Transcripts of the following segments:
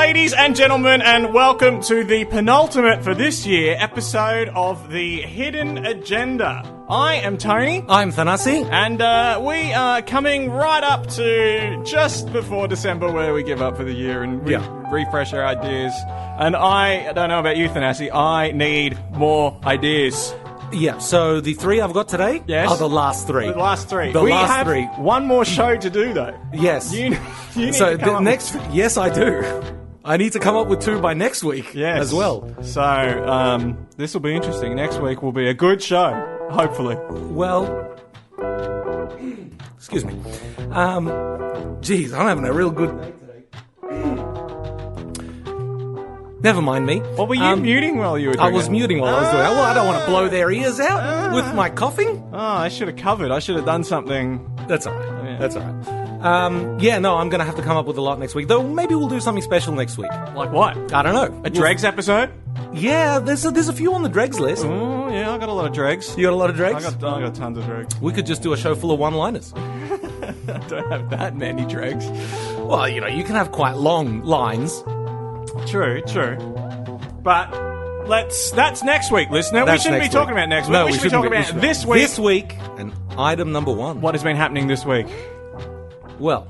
ladies and gentlemen, and welcome to the penultimate for this year episode of The Hidden Agenda. I am Tony. I'm Thanasi. And we are coming right up to just before December, where we give up for the year and refresh our ideas. And I don't know about you, Thanasi, I need more ideas. Yeah, so the three I've got today are the last three. The last three. We have one more show to do, though. Yes. You need so to come the up next... Yes, I do. I need to come up with two by next week as well. So, this will be interesting. Next week will be a good show, hopefully. Well... Excuse me. Geez, I'm having a real good day today. Never mind me. What were you muting while you were doing I was muting while I was doing it. Well, I don't want to blow their ears out with my coughing. Oh, I should have covered. I should have done something. That's all right. Yeah. That's all right. No, I'm going to have to come up with a lot next week. Though maybe we'll do something special next week. Like what? I don't know. A Dregs episode? Yeah, there's a few on the Dregs list. Oh, yeah, I got a lot of Dregs. You got a lot of Dregs? I got tons of Dregs. We could just do a show full of one-liners. I don't have that many Dregs. Well, you can have quite long lines. True. But that's next week, listener. We shouldn't be talking about next week. No, we should be talking about this week. This week, and item number one. What has been happening this week? Well,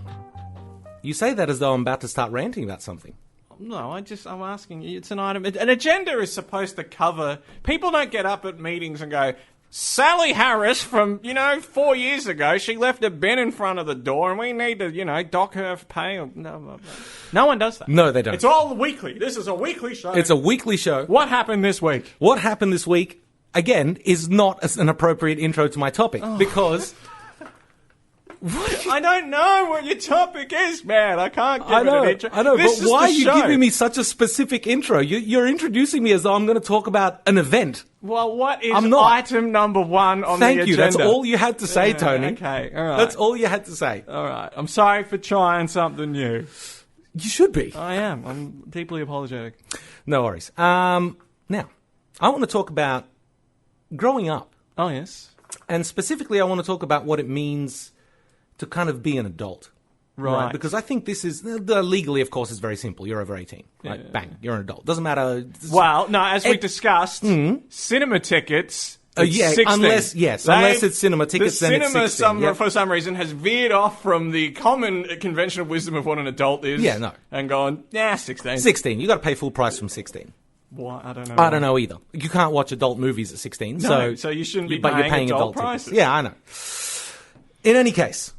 you say that as though I'm about to start ranting about something. No, I'm asking you. It's an item. An agenda is supposed to cover... People don't get up at meetings and go... Sally Harris from, 4 years ago, she left a bin in front of the door and we need to, dock her for pay. No one does that. No, they don't. It's all weekly. This is a weekly show. It's a weekly show. What happened this week? What happened this week, again, is not an appropriate intro to my topic because... I don't know what your topic is, man. I can't give it an intro. I know, but why are you giving me such a specific intro? You're introducing me as though I'm going to talk about an event. Well, what is item number one on the agenda? Thank you. That's all you had to say, Tony. Okay, all right. That's all you had to say. All right. I'm sorry for trying something new. You should be. I am. I'm deeply apologetic. No worries. Now, I want to talk about growing up. Oh, yes. And specifically, I want to talk about what it means to kind of be an adult. Right. Because I think this is... legally, of course, is very simple. You're over 18. Right? Yeah. Bang. You're an adult. Doesn't matter... Well, no, as we discussed, cinema tickets... 16. Unless it's cinema tickets, then it's 16. The cinema, for some reason, has veered off from the common conventional wisdom of what an adult is. Yeah, no. And gone, 16. 16. You got to pay full price from 16. Why? I don't know. I don't know either. You can't watch adult movies at 16. No, so you shouldn't be paying adult prices. Tickets. Yeah, I know. In any case...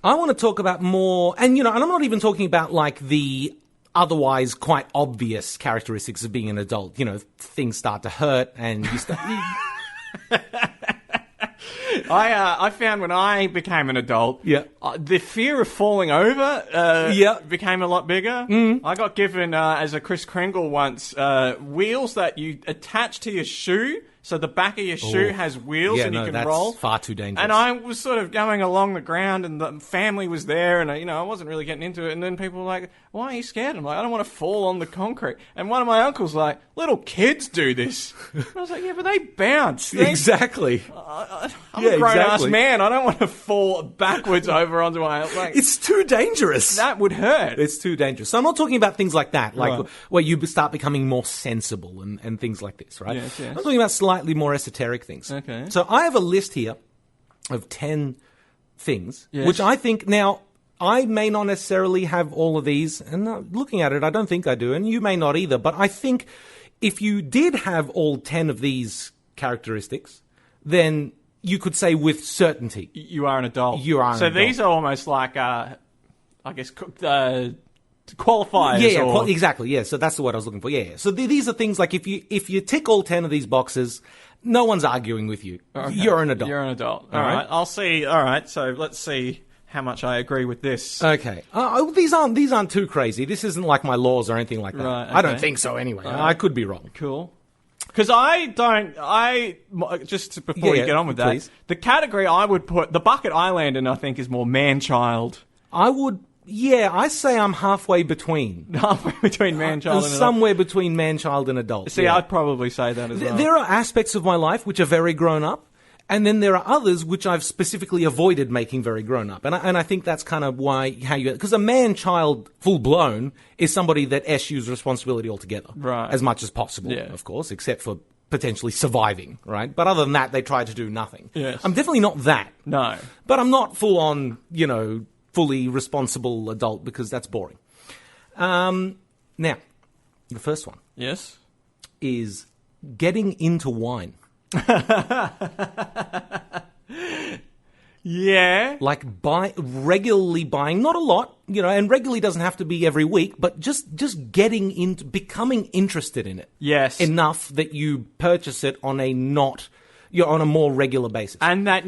I want to talk about more, and and I'm not even talking about like the otherwise quite obvious characteristics of being an adult. Things start to hurt, and you start. I found when I became an adult, the fear of falling over became a lot bigger. I got given, as a Kris Kringle once, wheels that you attach to your shoe. So the back of your shoe has wheels and you can roll. That's far too dangerous. And I was sort of going along the ground and the family was there and, I wasn't really getting into it. And then people were like, why are you scared? I'm like, I don't want to fall on the concrete. And one of my uncles was like, little kids do this. And I was like, yeah, but they bounce. Exactly. I'm a grown-ass man. I don't want to fall backwards over onto my... It's too dangerous. That would hurt. It's too dangerous. So I'm not talking about things like that, like where you start becoming more sensible and things like this, right? Yes. I'm talking about slightly more esoteric things. Okay. So I have a list here of 10 things, which I think... Now, I may not necessarily have all of these, and looking at it, I don't think I do, and you may not either, but I think if you did have all 10 of these characteristics, then you could say with certainty... You are an adult. You are an adult. So these are almost like, I guess... qualifiers. Yeah, exactly. Yeah, so that's the word I was looking for. Yeah. So these are things like if you tick all 10 of these boxes, no one's arguing with you. Okay. You're an adult. You're an adult. All right. I'll see. All right. So let's see how much I agree with this. Okay. These aren't too crazy. This isn't like my laws or anything like that. Right, okay. I don't think so anyway. I could be wrong. Cool. Because just before you get on with that, please. The category I would put, the bucket I land in, I think, is more man-child. I say I'm halfway between. Halfway between man-child and adult. Somewhere between man-child and adult. See, I'd probably say that as well. There are aspects of my life which are very grown up, And then there are others which I've specifically avoided making very grown up. And I think that's kind of because a man-child full-blown is somebody that eschews responsibility altogether. Right. As much as possible, of course, except for potentially surviving, right? But other than that, they try to do nothing. Yes. I'm definitely not that. No. But I'm not full-on, fully responsible adult because that's boring. Now, the first one. Yes. Is getting into wine. Yeah. Like regularly buying, not a lot, and regularly doesn't have to be every week, but just getting into, becoming interested in it. Yes. Enough that you purchase it on a more regular basis. And that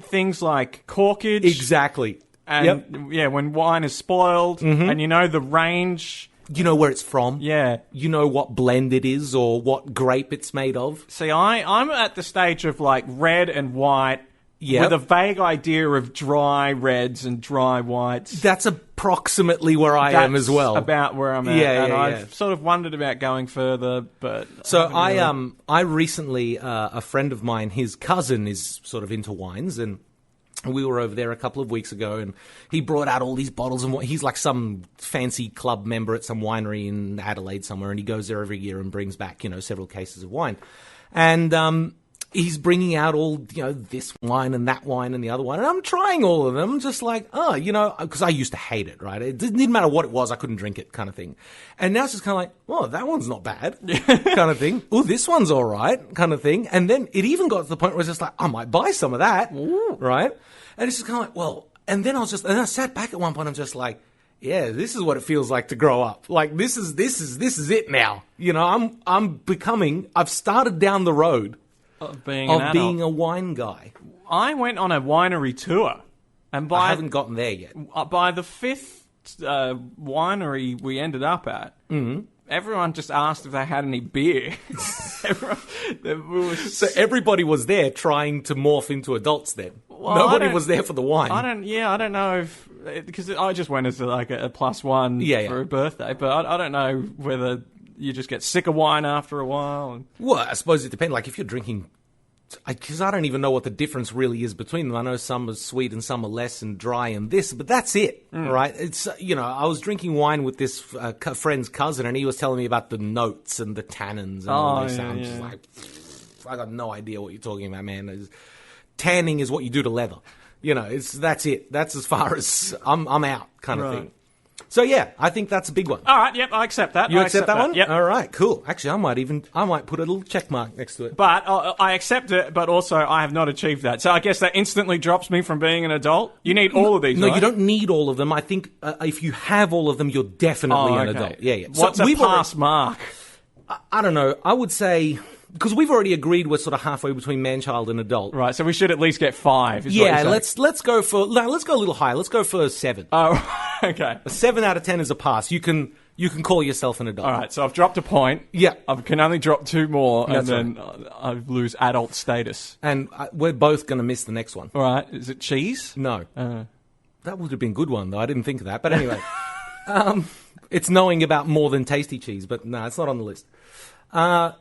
things like corkage. Exactly. And when wine is spoiled, and the range. You know where it's from. Yeah. You know what blend it is or what grape it's made of. See, I'm at the stage of like red and white with a vague idea of dry reds and dry whites. That's approximately where I am as well. About where I'm at. I've sort of wondered about going further, but... So I recently, a friend of mine, his cousin is sort of into wines, and we were over there a couple of weeks ago, and he brought out all these bottles, and he's like some fancy club member at some winery in Adelaide somewhere, and he goes there every year and brings back, several cases of wine. And he's bringing out all, this wine and that wine and the other wine, and I'm trying all of them, just like, because I used to hate it, right? It didn't matter what it was, I couldn't drink it kind of thing. And now it's just kind of like, oh, that one's not bad kind of thing. Oh, this one's all right kind of thing. And then it even got to the point where it's just like, I might buy some of that, right? And it's just kind of like, and then I sat back at one point, I'm just like, yeah, this is what it feels like to grow up. Like, this is it now. I've started down the road of being a wine guy. I went on a winery tour, and I haven't gotten there yet. By the fifth winery we ended up at, everyone just asked if they had any beer. So everybody was there trying to morph into adults then? Well, nobody was there for the wine? I don't know if... Because I just went as like a +1 for a birthday, but I don't know whether you just get sick of wine after a while. Well, I suppose it depends. Like if you're drinking... Because I don't even know what the difference really is between them. I know some are sweet and some are less and dry and this, but that's it, right? It's I was drinking wine with this friend's cousin, and he was telling me about the notes and the tannins and all this. I'm just like, I got no idea what you're talking about, man. Tanning is what you do to leather. That's it. That's as far as I'm out kind of thing. So yeah, I think that's a big one. All right, yep, I accept that. You accept that one? Yep. All right, cool. Actually, I might put a little check mark next to it. But I accept it, but also I have not achieved that. So I guess that instantly drops me from being an adult. You need all of these, No, right? You don't need all of them. I think if you have all of them, you're definitely an adult. Yeah. What's a pass mark? I don't know. I would say... Because we've already agreed we're sort of halfway between man-child and adult. Right, so we should at least get 5. Let's go for... No, let's go a little higher. Let's go for 7. Oh, okay. A 7 out of 10 is a pass. You can call yourself an adult. All right, so I've dropped a point. Yeah. I can only drop 2 more, That's and then I lose adult status. And we're both going to miss the next one. All right, is it cheese? No. That would have been a good one, though. I didn't think of that. But anyway, it's knowing about more than tasty cheese, but no, it's not on the list.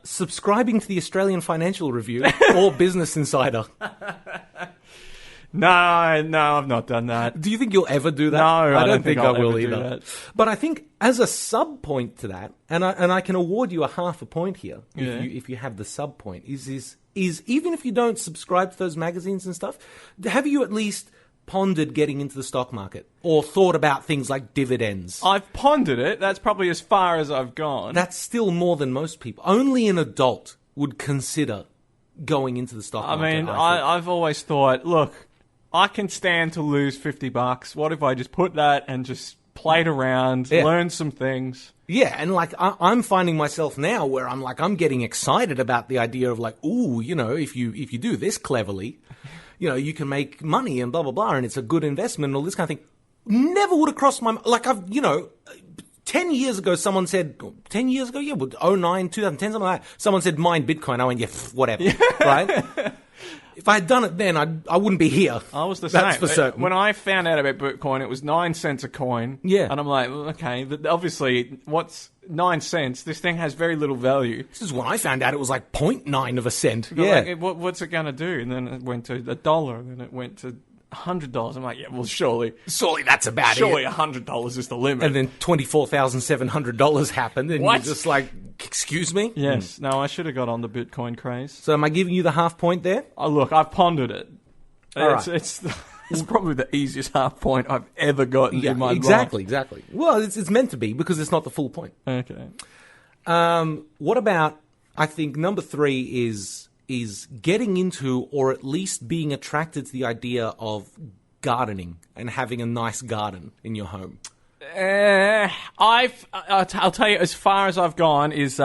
Subscribing to the Australian Financial Review or Business Insider. No, I've not done that. Do you think you'll ever do that? No, I don't think I will either. That. But I think as a sub point to that, and I can award you a half a point here if you have the sub point, is even if you don't subscribe to those magazines and stuff, have you at least pondered getting into the stock market or thought about things like dividends? I've pondered it. That's probably as far as I've gone. That's still more than most people. Only an adult would consider going into the stock market. I mean, I've always thought, look, I can stand to lose $50. What if I just put that and just played around, learn some things? Yeah, and like I'm finding myself now where I'm getting excited about the idea of like, ooh, if you do this cleverly, you can make money and blah, blah, blah, and it's a good investment and all this kind of thing. Never would have crossed my mind. Like, 10 years ago, someone said, 10 years ago, 2010, something like that. Someone said, mine Bitcoin. I went, yeah, whatever, right? If I had done it then, I wouldn't be here. I was the same. That's for certain. When I found out about Bitcoin, it was 9 cents a coin. Yeah. And I'm like, well, okay, obviously, what's 9 cents? This thing has very little value. This is when I found out it was like 0.9 of a cent. But Yeah. like, what's it going to do? And then it went to $1, and then it went to $100. I'm like, yeah, well, surely that's about surely it. $100 is the limit. And then $24,700 happened, and What? you're just like, excuse me? Yes. No, I should have got on the Bitcoin craze. So am I giving you the half point there? Oh, look, I've pondered it. All It's probably the easiest half point I've ever gotten in my life. Exactly. Well, it's meant to be because it's not the full point. Okay. What about, I think, number 3 is getting into or at least being attracted to the idea of gardening and having a nice garden in your home. I'll tell you, as far as I've gone is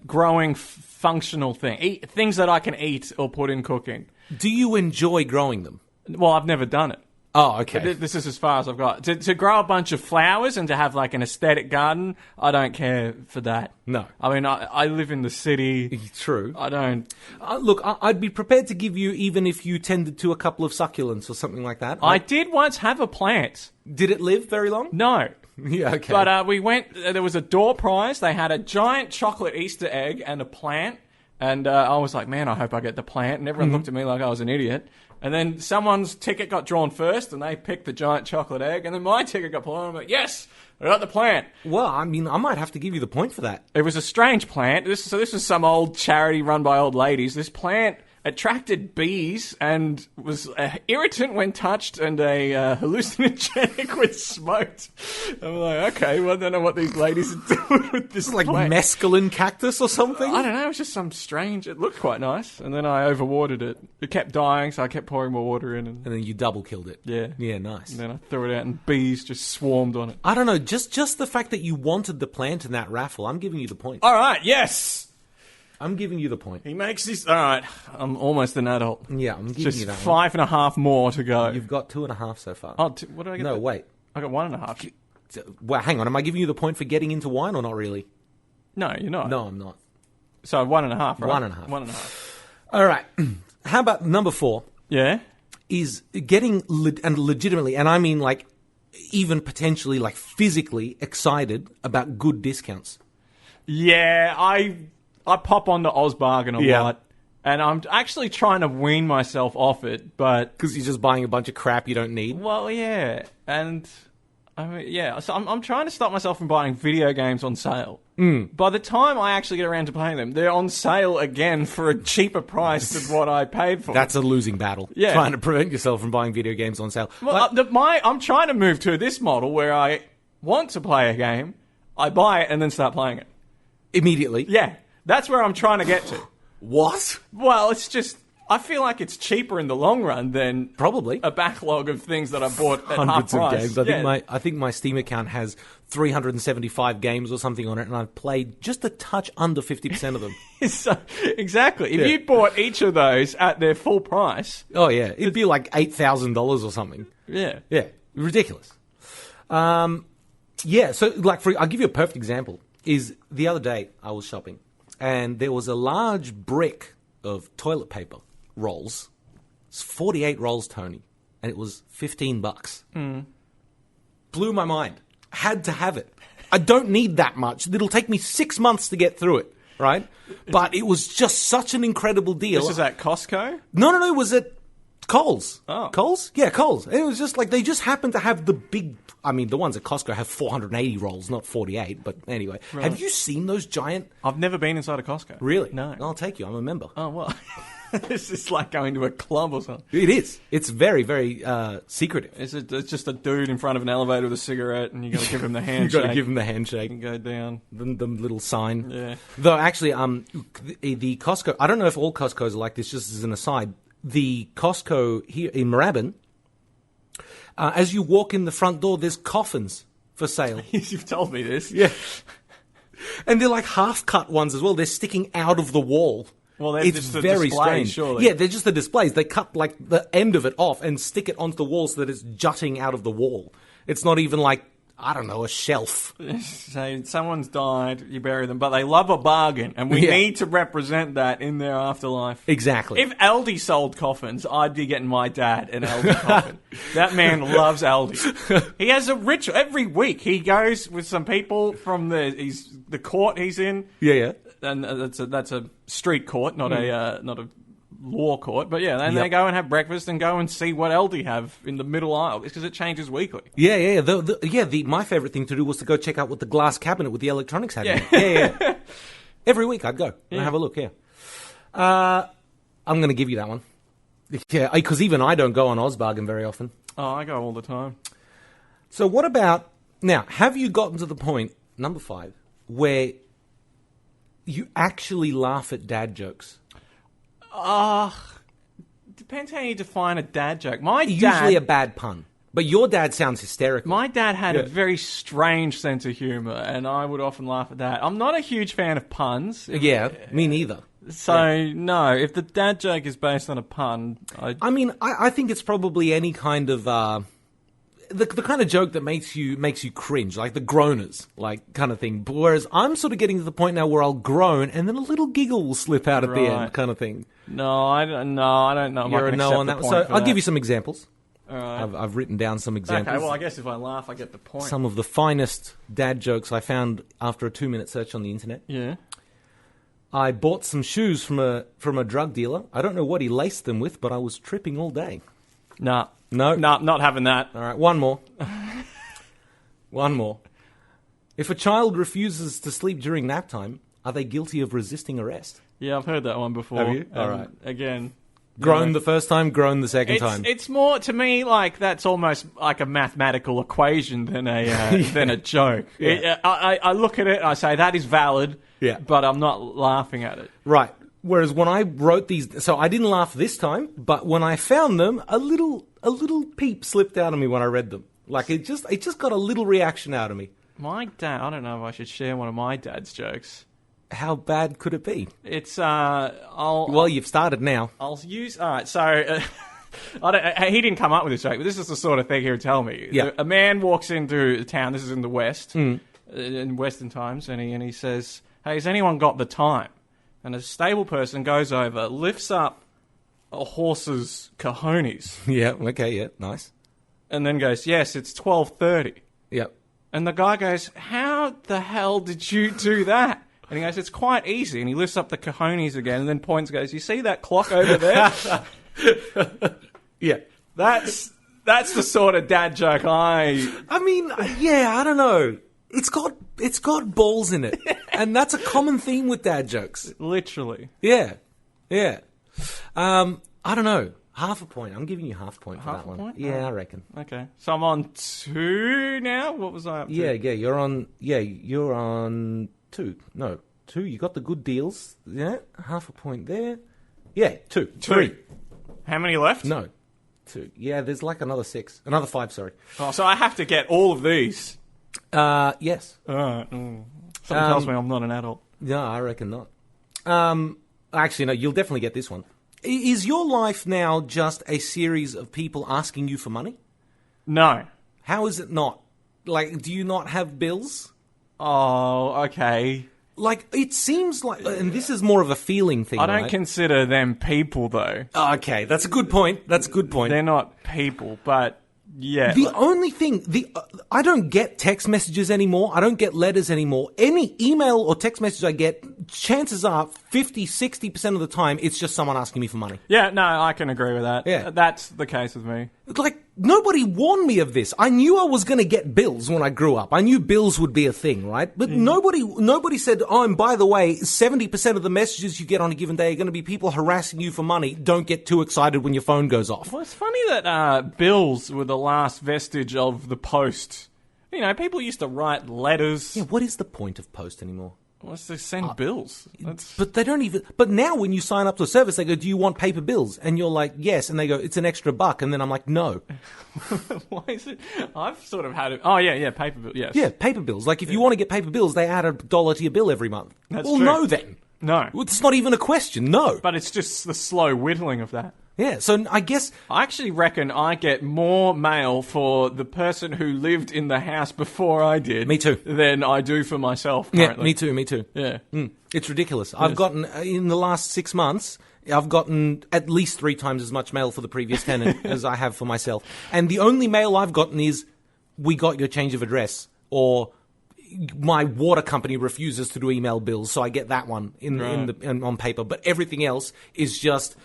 growing functional things that I can eat or put in cooking. Do you enjoy growing them? Well, I've never done it. Oh, okay. This is as far as I've got. To grow a bunch of flowers and to have like an aesthetic garden, I don't care for that. No. I mean, I live in the city. True. I don't... Look, I'd be prepared to give you even if you tended to a couple of succulents or something like that. I did once have a plant. Did it live very long? No. Yeah, okay. But we went... there was a door prize. They had a giant chocolate Easter egg and a plant. And I was like, man, I hope I get the plant. And everyone looked at me like I was an idiot. And then someone's ticket got drawn first, and they picked the giant chocolate egg. And then my ticket got pulled, and I'm like, yes, I got the plant. Well, I mean, I might have to give you the point for that. It was a strange plant. This was some old charity run by old ladies. This plant attracted bees and was an irritant when touched and a hallucinogenic when smoked. I'm like, okay, well, I don't know what these ladies are doing with this Like plant. mescaline cactus or something? I don't know, it was just some strange... It looked quite nice, and then I overwatered it. It kept dying, so I kept pouring more water in. And then you double killed it. Yeah. Yeah, nice. And then I threw it out, and bees just swarmed on it. I don't know, just the fact that you wanted the plant in that raffle, I'm giving you the point. All right, yes! I'm giving you the point. He makes this... All right, I'm almost an adult. Yeah, I'm giving you that one. Just 5.5 more to go. You've got 2.5 so far. Oh, what did I get? No, wait. I got 1.5. Well, hang on. Am I giving you the point for getting into wine or not really? No, you're not. No, I'm not. So 1.5, right? 1.5. 1.5. All right. How about number 4? Yeah? Is getting and legitimately, and I mean like even potentially like physically excited about good discounts. Yeah, I pop onto Ozbargain a lot, and I'm actually trying to wean myself off it, but... Because you're just buying a bunch of crap you don't need? Well, yeah, and... I mean, yeah, so I'm trying to stop myself from buying video games on sale. By the time I actually get around to playing them, they're on sale again for a cheaper price than what I paid for. That's a losing battle. Yeah. Trying to prevent yourself from buying video games on sale. Well, I'm trying to move to this model where I want to play a game, I buy it, and then start playing it. Immediately? Yeah. That's where I'm trying to get to. What? Well, it's just... I feel like it's cheaper in the long run than probably a backlog of things that I bought at hundreds half price. of games. I think my Steam account has 375 games or something on it, and I've played just a touch under 50% of them. So, exactly. If you bought each of those at their full price, oh yeah, it'd be like $8,000 or something. Yeah, ridiculous. Yeah, so like I'll give you a perfect example. Is the other day I was shopping, and there was a large brick of toilet paper rolls. It's 48 rolls, Tony, and it was $15. Blew my mind. Had to have it. I don't need that much. It'll take me 6 months to get through it, right? But it was just such an incredible deal. This is at Costco? No, it was at Kohl's. Oh. Kohl's? Yeah, Kohl's. It was just like they just happened to have the big... I mean, the ones at Costco have 480 rolls, not 48, but anyway. Right. Have you seen those giant... I've never been inside a Costco. Really? No. I'll take you. I'm a member. Oh, well... This is like going to a club or something. It is. It's very, very secretive. It's just a dude in front of an elevator with a cigarette, and you got to give him the handshake. You got to give him the handshake and go down. The little sign. Yeah. Though actually, the Costco. I don't know if all Costco's are like this. Just as an aside, the Costco here in Moorabbin, as you walk in the front door, there's coffins for sale. You've told me this. Yeah. And they're like half-cut ones as well. They're sticking out of the wall. Well, it's just the very displays, strange. Surely. Yeah, they're just the displays. They cut like the end of it off and stick it onto the wall so that it's jutting out of the wall. It's not even like I don't know, a shelf. So someone's died, you bury them, but they love a bargain, and we need to represent that in their afterlife. Exactly. If Aldi sold coffins, I'd be getting my dad an Aldi coffin. That man loves Aldi. He has a ritual every week. He goes with some people from the court he's in. Yeah. And that's a street court, not a law court, but they go and have breakfast and go and see what Aldi have in the middle aisle because it changes weekly. Yeah. My favourite thing to do was to go check out what the glass cabinet with the electronics had in it. Yeah. Every week I'd go and have a look. Yeah. I'm going to give you that one. Yeah, because even I don't go on Ozbargain very often. Oh, I go all the time. So what about now? Have you gotten to the point, number 5, where you actually laugh at dad jokes? Depends how you define a dad joke. Usually a bad pun. But your dad sounds hysterical. My dad had a very strange sense of humour, and I would often laugh at that. I'm not a huge fan of puns. Yeah, me neither. So, no, if the dad joke is based on a pun... I think it's probably any kind of... The kind of joke that makes you cringe, like the groaners, like kind of thing. Whereas I'm sort of getting to the point now where I'll groan and then a little giggle will slip out at the end, kind of thing. No, I don't know. You're a no on that one. So I'll give you some examples. All right. I've written down some examples. Okay, well, I guess if I laugh, I get the point. Some of the finest dad jokes I found after a 2-minute search on the internet. Yeah. I bought some shoes from a drug dealer. I don't know what he laced them with, but I was tripping all day. No, not having that. All right, one more. One more. If a child refuses to sleep during nap time, are they guilty of resisting arrest? Yeah, I've heard that one before. Have you? All right. Again... Groan the first time, groan the second time. It's more, to me, like that's almost like a mathematical equation than a joke. Yeah. I look at it and I say, that is valid, but I'm not laughing at it. Right. Whereas when I wrote these... So I didn't laugh this time, but when I found them, a little peep slipped out of me when I read them. Like, it just got a little reaction out of me. My dad... I don't know if I should share one of my dad's jokes. How bad could it be? It's, Well, you've started now. All right, so... he didn't come up with this joke, but this is the sort of thing he would tell me. Yeah. A man walks into a town, this is in the West, in Western times, and he says, hey, has anyone got the time? And a stable person goes over, lifts up a horse's cojones. Yeah, okay, yeah, nice. And then goes, yes, it's 12:30. Yep. And the guy goes, how the hell did you do that? And he goes, it's quite easy. And he lifts up the cojones again and then points and goes, you see that clock over there? Yeah. That's the sort of dad joke I don't know. It's got balls in it. And that's a common theme with dad jokes. Literally. Yeah. I don't know. Half a point. I'm giving you half a point for that one. Point? Yeah, I reckon. Okay. So I'm on 2 now? What was I up to? Yeah, you're on 2. No, 2. You got the good deals. Yeah, half a point there. Yeah, 2. 3. How many left? No. 2. Yeah, there's like another 6. Another 5, sorry. Oh, so I have to get all of these? Yes. Something tells me I'm not an adult. No, I reckon not. Actually, no, you'll definitely get this one. Is your life now just a series of people asking you for money? No. How is it not? Like, do you not have bills? Oh, okay. Like, it seems like... And this is more of a feeling thing, I don't consider them people, though. Okay, that's a good point. They're not people, but... Yeah. The only thing, I don't get text messages anymore. I don't get letters anymore. Any email or text message I get, chances are 50, 60% of the time, it's just someone asking me for money. Yeah, no, I can agree with that. Yeah. That's the case with me. Like, nobody warned me of this. I knew I was going to get bills when I grew up. I knew bills would be a thing, right? But nobody said, oh, and by the way, 70% of the messages you get on a given day are going to be people harassing you for money. Don't get too excited when your phone goes off. Well, it's funny that bills were the last vestige of the post. You know, people used to write letters. Yeah, what is the point of post anymore? Well, it's to send bills. But they don't even... But now when you sign up to a service, they go, do you want paper bills? And you're like, yes. And they go, it's an extra $1. And then I'm like, no. Why is it... I've sort of had it... Oh, yeah, paper bills, yes. Yeah, paper bills. Like, if you want to get paper bills, they add $1 to your bill every month. That's well, true. No, then. No. It's not even a question, no. But it's just the slow whittling of that. Yeah, so I guess... I actually reckon I get more mail for the person who lived in the house before I did. Me too. Than I do for myself currently. Yeah, me too. Yeah. It's ridiculous. I've gotten, in the last 6 months, I've gotten at least 3 times as much mail for the previous tenant as I have for myself. And the only mail I've gotten is, we got your change of address, or... my water company refuses to do email bills, so I get that one on paper. But everything else is just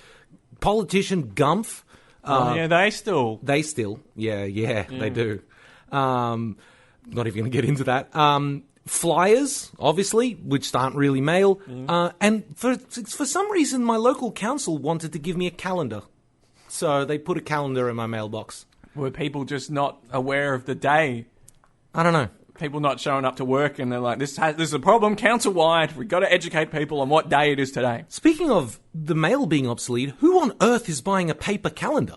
politician gumph. They still. Yeah, they do. Not even going to get into that. Flyers, obviously, which aren't really mail. And for some reason, my local council wanted to give me a calendar. So they put a calendar in my mailbox. Were people just not aware of the day? I don't know. People not showing up to work, and they're like, this is a problem council-wide. We've got to educate people on what day it is today. Speaking of the mail being obsolete, who on earth is buying a paper calendar?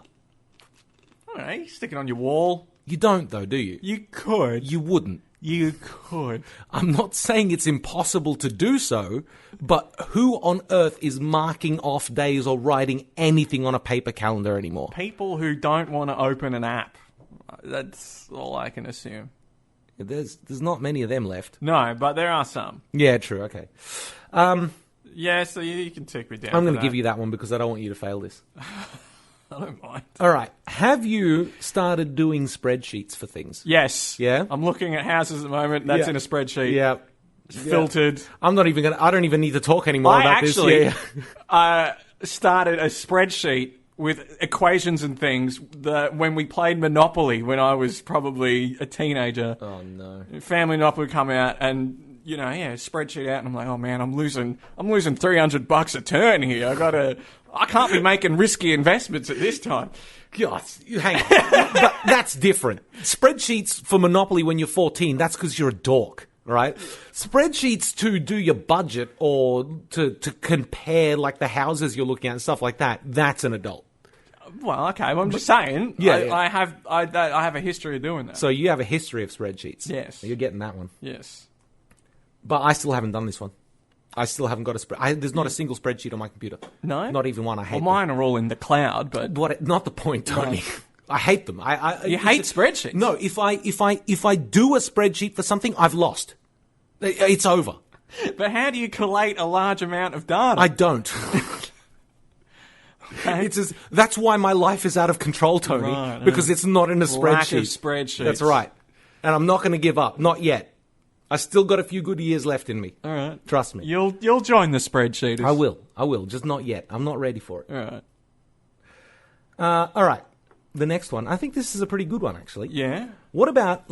I don't know, you stick it on your wall. You don't, though, do you? You could. You wouldn't. You could. I'm not saying it's impossible to do so, but who on earth is marking off days or writing anything on a paper calendar anymore? People who don't want to open an app. That's all I can assume. There's not many of them left. No, but there are some. Yeah, true. Okay. Yeah, so you can tick me down. I'm going to give you that one because I don't want you to fail this. I don't mind. All right. Have you started doing spreadsheets for things? Yes. Yeah? I'm looking at houses at the moment. That's in a spreadsheet. Yeah. It's filtered. I'm not even going to... I don't even need to talk anymore about this. I started a spreadsheet with equations and things when we played Monopoly when I was probably a teenager. Oh, no. Family Monopoly would come out and... spreadsheet out, and I'm like, oh man, I'm losing $300 a turn here. I can't be making risky investments at this time. God, hang on. But that's different. Spreadsheets for Monopoly when you're 14, that's because you're a dork, right? Spreadsheets to do your budget or to compare like the houses you're looking at and stuff like that, that's an adult. Well, okay, well, I'm just saying. I have a history of doing that. So you have a history of spreadsheets. Yes. You're getting that one. Yes. But I still haven't done this one. I still haven't got a spreadsheet. There's not a single spreadsheet on my computer. No? Not even one. I hate them. Mine are all in the cloud, but... Not the point, Tony. I hate them. You hate spreadsheets? No, if I do a spreadsheet for something, I've lost. It's over. But how do you collate a large amount of data? I don't. Okay. That's why my life is out of control, Tony, because it's not in a spreadsheet. Lack of spreadsheets. That's right. And I'm not going to give up. Not yet. I still got a few good years left in me. All right. Trust me. You'll join the spreadsheet. I will. Just not yet. I'm not ready for it. All right. All right. The next one. I think this is a pretty good one, actually. Yeah? What about,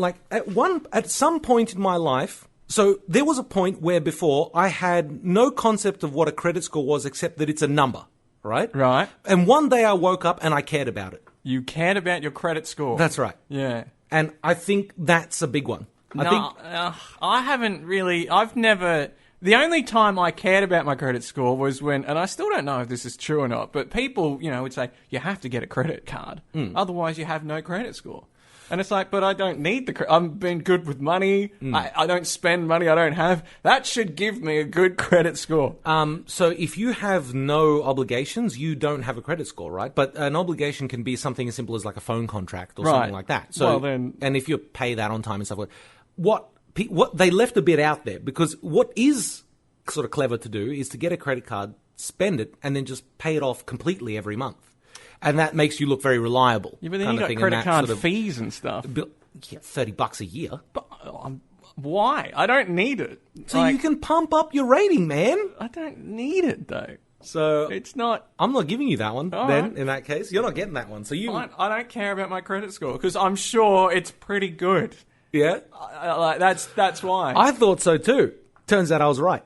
at some point in my life, so there was a point where before I had no concept of what a credit score was except that it's a number, right? Right. And one day I woke up and I cared about it. You cared about your credit score? That's right. Yeah. And I think that's a big one. I haven't really... I've never... The only time I cared about my credit score was when... And I still don't know if this is true or not, but people, would say, you have to get a credit card. Otherwise, you have no credit score. And it's like, but I don't need the... I've been good with money. I don't spend money I don't have. That should give me a good credit score. So if you have no obligations, you don't have a credit score, right? But an obligation can be something as simple as like a phone contract or something like that. So, and if you pay that on time and stuff like that. What they left a bit out there, because what is sort of clever to do is to get a credit card, spend it, and then just pay it off completely every month. And that makes you look very reliable. Yeah, but then you got credit card fees and stuff. $30 a year. But why? I don't need it. So you can pump up your rating, man. I don't need it, though. So it's not... I'm not giving you that one, all then, right. In that case. You're not getting that one. So I don't care about my credit score, because I'm sure it's pretty good. Yeah? That's why. I thought so too. Turns out I was right.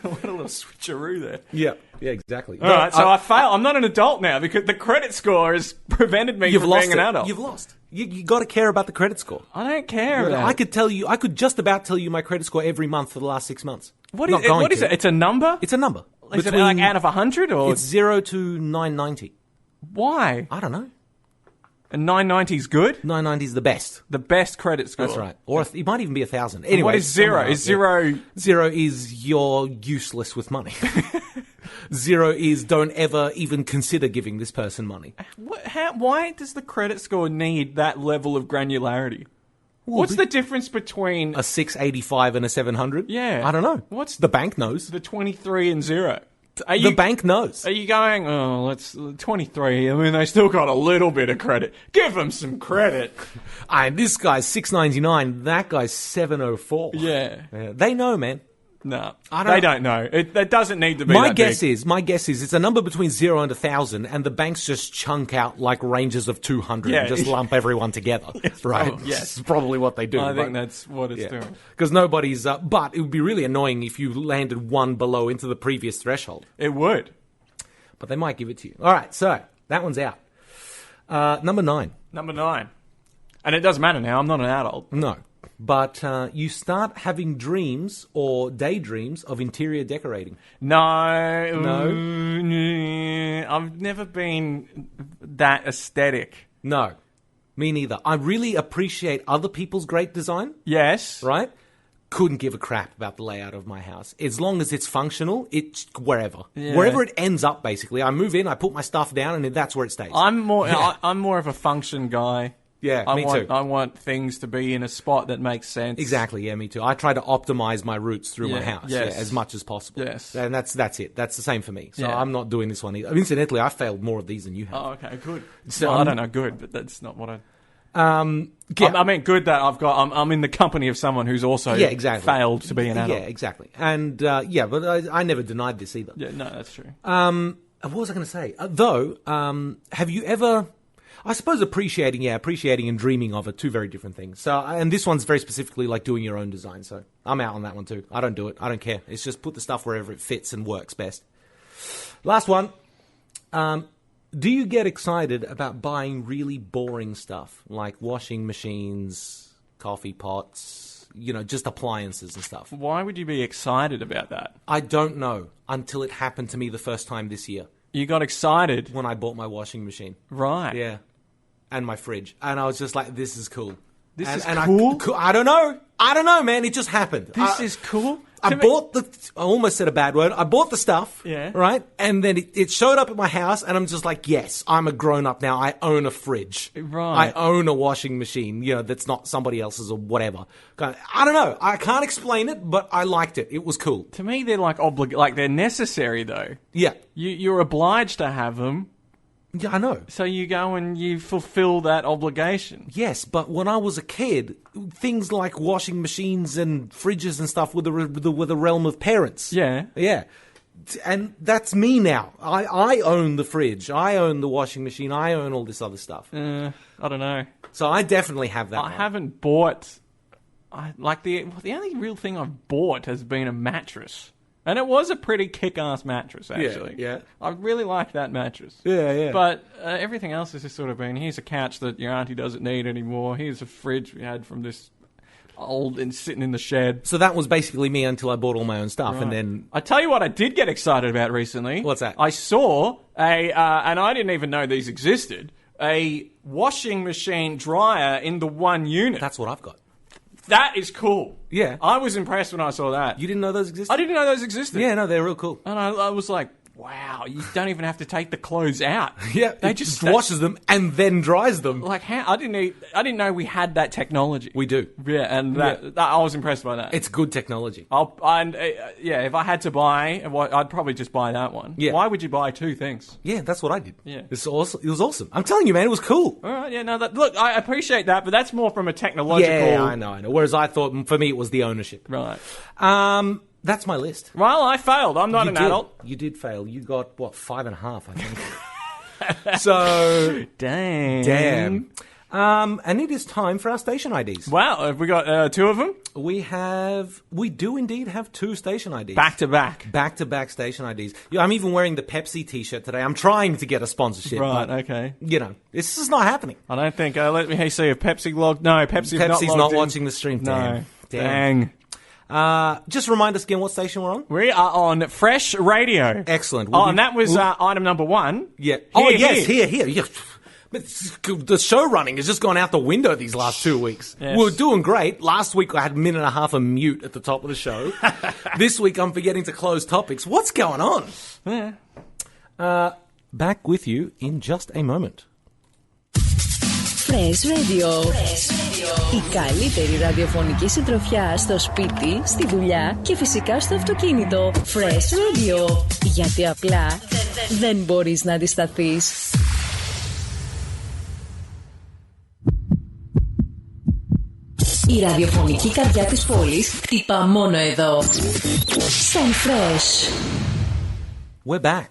What a little switcheroo there. Yeah, exactly. All right, so I fail. I'm not an adult now because the credit score has prevented me from being an adult. You've lost. You got to care about the credit score. I don't care about it. I could just about tell you my credit score every month for the last 6 months. What is it? It's a number? It's a number. Is it like out of 100 or? It's 0 to 990. Why? I don't know. And 990 is good? 990 is the best. The best credit score. That's right. Or it might even be 1,000. Anyway, what is 0? Is 0... Zero is you're useless with money. 0 is don't ever even consider giving this person money. Why does the credit score need that level of granularity? What's the difference between a 685 and a 700? Yeah. I don't know. What's the bank knows? The 23 and 0. The bank knows. Are you going, let's 23? I mean, they still got a little bit of credit. Give them some credit. This guy's 699. That guy's 704. Yeah. They know, man. No, they don't know. That doesn't need to be. My guess is it's a number between 0 and 1,000, and the banks just chunk out like ranges of 200 and just lump everyone together. Right? Yes, it's probably what they do. I think that's what it's doing. Because nobody's. But it would be really annoying if you landed one below into the previous threshold. It would. But they might give it to you. All right, so that one's out. Number 9. Number 9, and it doesn't matter now. I'm not an adult. No. But you start having dreams or daydreams of interior decorating. No. I've never been that aesthetic. No. Me neither. I really appreciate other people's great design. Yes. Right? Couldn't give a crap about the layout of my house. As long as it's functional, it's wherever. Yeah. Wherever it ends up, basically. I move in, I put my stuff down, and that's where it stays. I'm more of a function guy. Yeah, me too. I want things to be in a spot that makes sense. Exactly, yeah, me too. I try to optimize my routes through my house as much as possible. Yes. And that's it. That's the same for me. So I'm not doing this one either. Incidentally, I failed more of these than you have. Oh, okay, good. So I don't know, good, but that's not what I... I mean, good that I'm in the company of someone who's also failed to be an adult. Yeah, exactly. And, but I never denied this either. Yeah, no, that's true. What was I going to say? Have you ever... I suppose appreciating and dreaming of are two very different things. So, and this one's very specifically like doing your own design. So I'm out on that one too. I don't do it. I don't care. It's just put the stuff wherever it fits and works best. Last one. Do you get excited about buying really boring stuff like washing machines, coffee pots, just appliances and stuff? Why would you be excited about that? I don't know until it happened to me the first time this year. You got excited? When I bought my washing machine. Right. Yeah. And my fridge. And I was just like, this is cool. This is cool? I don't know, man. It just happened. This is cool? I almost said a bad word. I bought the stuff, right? And then it showed up at my house, and I'm just like, yes, I'm a grown-up now. I own a fridge. Right. I own a washing machine, that's not somebody else's or whatever. I don't know. I can't explain it, but I liked it. It was cool. To me, they're they're necessary, though. Yeah. You're obliged to have them. Yeah, I know. So you go and you fulfill that obligation. Yes, but when I was a kid, things like washing machines and fridges and stuff were the realm of parents. Yeah. Yeah. And that's me now. I own the fridge. I own the washing machine. I own all this other stuff. I don't know. So I definitely have that. I haven't bought... the only real thing I've bought has been a mattress. And it was a pretty kick-ass mattress, actually. Yeah. I really like that mattress. Yeah. But everything else has just sort of been, here's a couch that your auntie doesn't need anymore. Here's a fridge we had from this old and sitting in the shed. So that was basically me until I bought all my own stuff, right. And then... I tell you what I did get excited about recently. What's that? I saw and I didn't even know these existed, a washing machine dryer in the one unit. That's what I've got. That is cool. Yeah. I was impressed when I saw that. You didn't know those existed? I didn't know those existed. Yeah, no, they're real cool. And I was like, wow, you don't even have to take the clothes out. Yeah, they just washes them and then dries them. Like how? I didn't know we had that technology. We do. Yeah, and that I was impressed by that. It's good technology. If I had to buy, I'd probably just buy that one. Yeah. Why would you buy two things? Yeah, that's what I did. Yeah. It was awesome. I'm telling you, man, it was cool. All right, yeah, no, look, I appreciate that, but that's more from a technological... Yeah, I know. Whereas I thought, for me, it was the ownership. Right. That's my list. Well, I failed. I'm not an adult. You did fail. You got, 5.5, I think. So... Damn. And it is time for our station IDs. Wow, have we got two of them? We do indeed have two station IDs. Back to back. Back to back station IDs. Yeah, I'm even wearing the Pepsi t-shirt today. I'm trying to get a sponsorship. Right, but, okay. This is not happening. I don't think, let me see if Pepsi logged. No, Pepsi's not watching the stream. No. Damn. Just remind us again what station we're on. We are on Fresh Radio. Excellent. And that was item number 1. Yeah. Here. Here. The show running has just gone out the window these last 2 weeks. Yes. We were doing great. Last week I had a minute and a half of mute at the top of the show. This week I'm forgetting to close topics. What's going on? Yeah. Back with you in just a moment. Fresh Radio. Η καλύτερη ραδιοφωνική συντροφιά στο σπίτι, στη δουλειά και φυσικά στο αυτοκίνητο. Fresh Radio. Γιατί απλά δεν μπορείς να αντισταθείς. Η ραδιοφωνική καρδιά της πόλης χτυπά μόνο εδώ. Στον Fresh. We're back.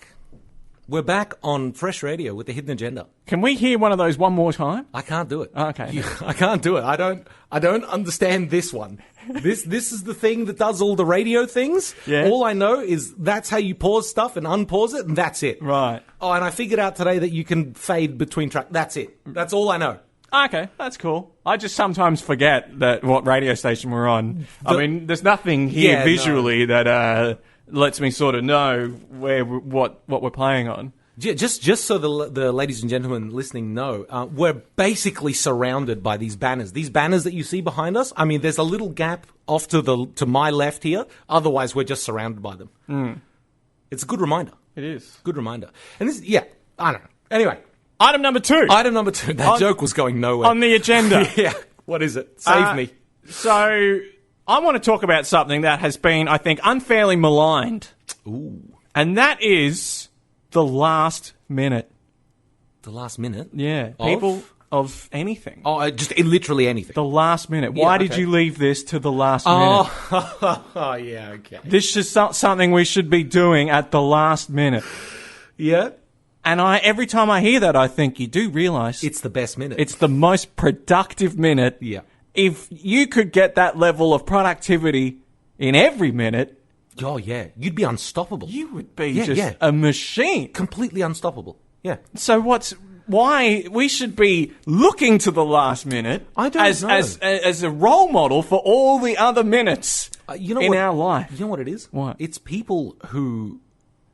We're back on Fresh Radio with the Hidden Agenda. Can we hear one of those one more time? I can't do it. Okay. I can't do it. I don't understand this one. This is the thing that does all the radio things. Yeah. All I know is that's how you pause stuff and unpause it, and that's it. Right. Oh, and I figured out today that you can fade between tracks. That's it. That's all I know. Okay, that's cool. I just sometimes forget that what radio station we're on. I mean, there's nothing here visually that lets me sort of know what we're playing on. Just so the ladies and gentlemen listening know, we're basically surrounded by these banners. These banners that you see behind us. I mean, there's a little gap off to my left here. Otherwise, we're just surrounded by them. It's a good reminder. It is. Good reminder. And this, I don't know. Anyway. Item number 2. That joke was going nowhere. On the agenda. Yeah. What is it? Save me. So, I want to talk about something that has been, I think, unfairly maligned. Ooh. And that is the last minute. The last minute? Yeah. People of anything. Oh, just literally anything. The last minute. Why did you leave this to the last minute? Oh, yeah, okay. This is something we should be doing at the last minute. Yeah. And every time I hear that, I think you do realise... It's the best minute. It's the most productive minute. Yeah. If you could get that level of productivity in every minute... Oh, yeah. You'd be unstoppable. You would be a machine. Completely unstoppable. Yeah. So why we should be looking to the last minute I don't know. as a role model for all the other minutes in our life. You know what it is? What? It's people who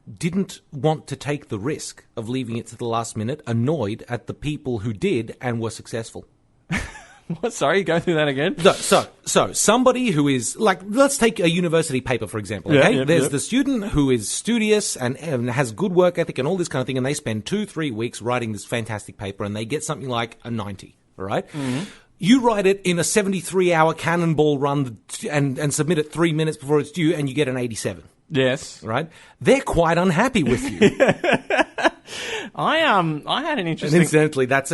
didn't want to take the risk of leaving it to the last minute, annoyed at the people who did and were successful. What? Sorry, go through that again. So somebody who is like, let's take a university paper, for example. Okay, there's the student who is studious and has good work ethic and all this kind of thing, and they spend 2-3 weeks writing this fantastic paper, and they get something like a 90. All right. Mm-hmm. You write it in a 73-hour cannonball run and submit it 3 minutes before it's due, and you get an 87. Yes. Right? They're quite unhappy with you. I had an interesting... And incidentally, that's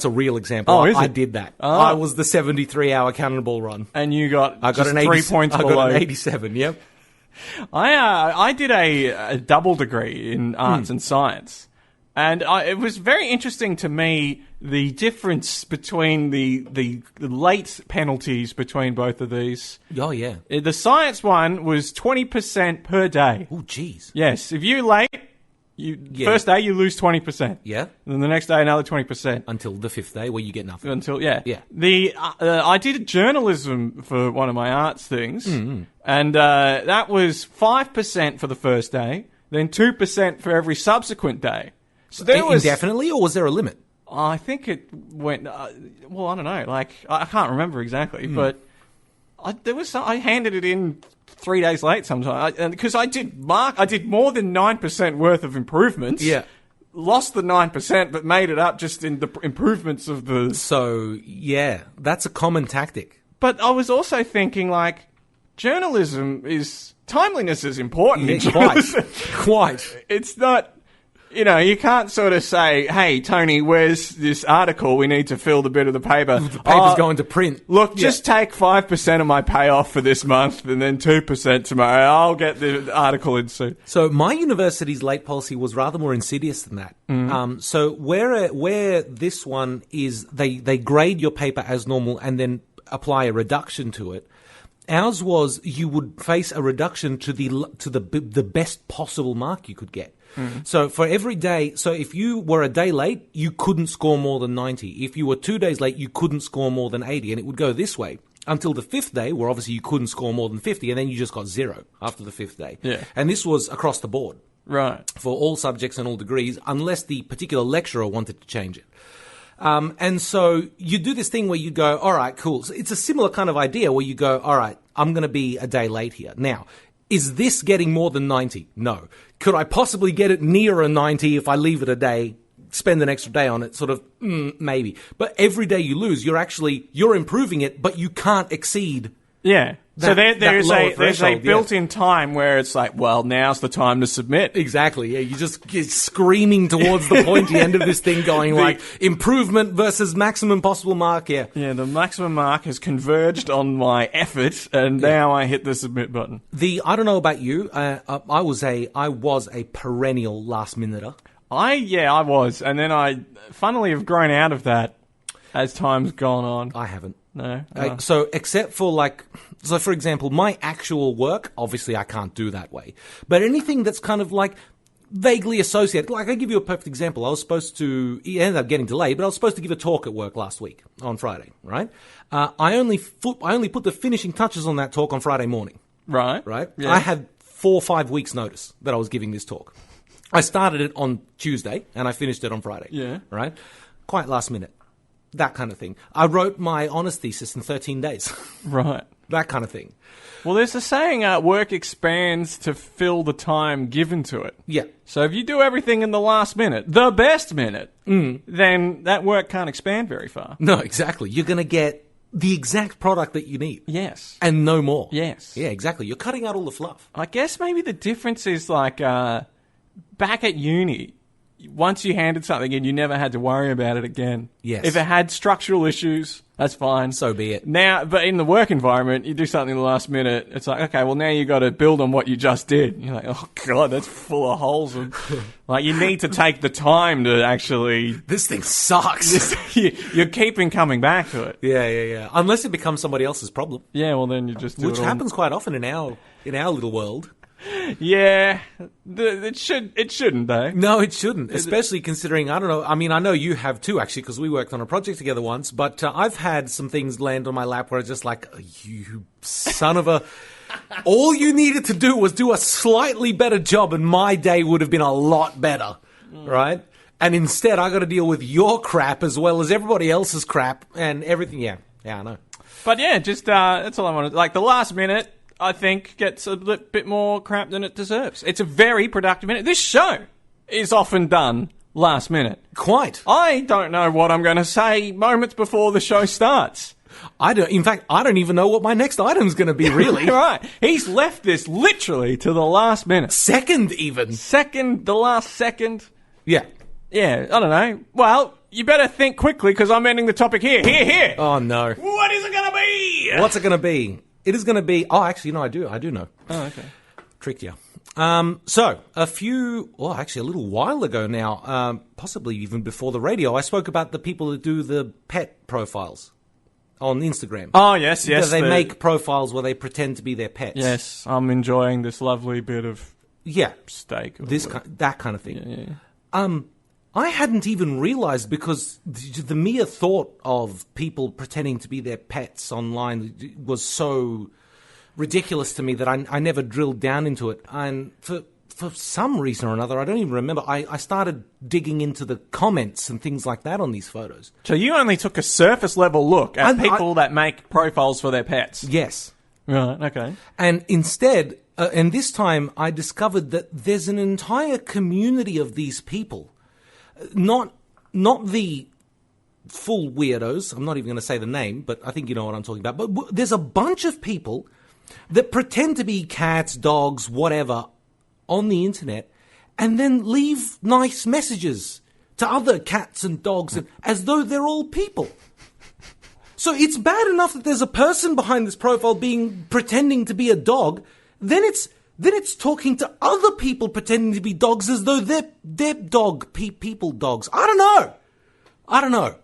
a real example. Oh, is it? I did that. Oh. I was the 73-hour cannonball run. And you got I got an 3 points below. I got an 87, yep. I did a double degree in arts and science. And it was very interesting to me the difference between the late penalties between both of these. Oh, yeah. The science one was 20% per day. Oh, jeez. Yes. If you're late, first day you lose 20%. Yeah. And then the next day another 20%. Until the 5th day where you get nothing. Yeah. I did journalism for one of my arts things. Mm-hmm. And that was 5% for the first day, then 2% for every subsequent day. So there was indefinitely, or was there a limit? I think it went. Well, I don't know. Like I can't remember exactly, but I handed it in 3 days late sometime, because I did more than 9% worth of improvements. Yeah. Lost the 9%, but made it up just in the improvements of the. So yeah, that's a common tactic. But I was also thinking, like, journalism timeliness is important. Yeah, quite. It's not. You know, you can't sort of say, hey, Tony, where's this article? We need to fill the bit of the paper. The paper's going to print. Look, just take 5% of my payoff for this month and then 2% tomorrow. I'll get the article in soon. So my university's late policy was rather more insidious than that. Mm-hmm. So where this one is, they grade your paper as normal and then apply a reduction to it. Ours was you would face a reduction to the best possible mark you could get. Mm. So for every day, so if you were a day late, you couldn't score more than 90. If you were 2 days late, you couldn't score more than 80. And it would go this way until the 5th day, where obviously you couldn't score more than 50, and then you just got 0 after the 5th day. Yeah. And this was across the board. Right. For all subjects and all degrees, unless the particular lecturer wanted to change it. And so you do this thing where you go, all right, cool. So it's a similar kind of idea where you go, all right, I'm going to be a day late here. Now, is this getting more than 90? No. Could I possibly get it near a 90 if I leave it a day, spend an extra day on it? Sort of, maybe. But every day you lose, you're improving it, but you can't exceed. Yeah. So there's a built-in time where it's like, well, now's the time to submit. Exactly. Yeah, you're screaming towards the pointy end of this thing, going like improvement versus maximum possible mark. Yeah. Yeah. The maximum mark has converged on my effort, and now I hit the submit button. I don't know about you. I was a perennial last-minuter. I was, and then I funnily have grown out of that as time's gone on. I haven't. No. So except for so for example, my actual work, obviously I can't do that way. But anything that's kind of like vaguely associated, like I give you a perfect example. It ended up getting delayed, but I was supposed to give a talk at work last week on Friday, right? I only put the finishing touches on that talk on Friday morning. Right. Yeah. I had 4 or 5 weeks notice that I was giving this talk. I started it on Tuesday and I finished it on Friday. Yeah. Right? Quite last minute. That kind of thing. I wrote my honours thesis in 13 days. Right. That kind of thing. Well, there's a saying, work expands to fill the time given to it. Yeah. So if you do everything in the last minute, the best minute, then that work can't expand very far. No, exactly. You're going to get the exact product that you need. Yes. And no more. Yes. Yeah, exactly. You're cutting out all the fluff. I guess maybe the difference is like back at uni, once you handed something in, you never had to worry about it again. Yes. If it had structural issues, that's fine. So be it. Now, but in the work environment, you do something in the last minute, it's like, okay, well, now you got to build on what you just did. You're like, oh, God, that's full of holes. Like, you need to take the time to actually... This thing sucks. You're keeping coming back to it. Yeah. Unless it becomes somebody else's problem. Yeah, well, then you just do Which happens quite often in our little world. Yeah, it shouldn't though. No, it shouldn't, especially considering, I don't know, I mean, I know you have too, actually, because we worked on a project together once, but I've had some things land on my lap where it's just like, you son of a... All you needed to do was do a slightly better job and my day would have been a lot better, right? And instead, I got to deal with your crap as well as everybody else's crap and everything. Yeah, I know. But yeah, just, that's all I wanted. Like, the last minute... I think gets a bit more crap than it deserves. It's a very productive minute. This show is often done last minute. Quite. I don't know what I'm going to say moments before the show starts. In fact, I don't even know what my next item's going to be, really. Right. He's left this literally to the last minute. Second, even. The last second. Yeah. Yeah, I don't know. Well, you better think quickly because I'm ending the topic here. Here. Oh, no. What is it going to be? What's it going to be? It is going to be... Oh, actually, no, I do know. Oh, okay. Tricked you. So, a little while ago now, possibly even before the radio, I spoke about the people that do the pet profiles on Instagram. Oh, yes. They make profiles where they pretend to be their pets. Yes, I'm enjoying this lovely bit of steak. That kind of thing. Yeah. I hadn't even realized because the mere thought of people pretending to be their pets online was so ridiculous to me that I never drilled down into it. And for some reason or another, I don't even remember, I started digging into the comments and things like that on these photos. So you only took a surface level look at people that make profiles for their pets? Yes. Right, okay. And instead, and this time I discovered that there's an entire community of these people. Not the full weirdos. I'm not even going to say the name, but I think you know what I'm talking about. But there's a bunch of people that pretend to be cats, dogs, whatever, on the internet, and then leave nice messages to other cats and dogs as though they're all people. So it's bad enough that there's a person behind this profile pretending to be a dog. Then it's talking to other people pretending to be dogs as though they're people dogs. I don't know.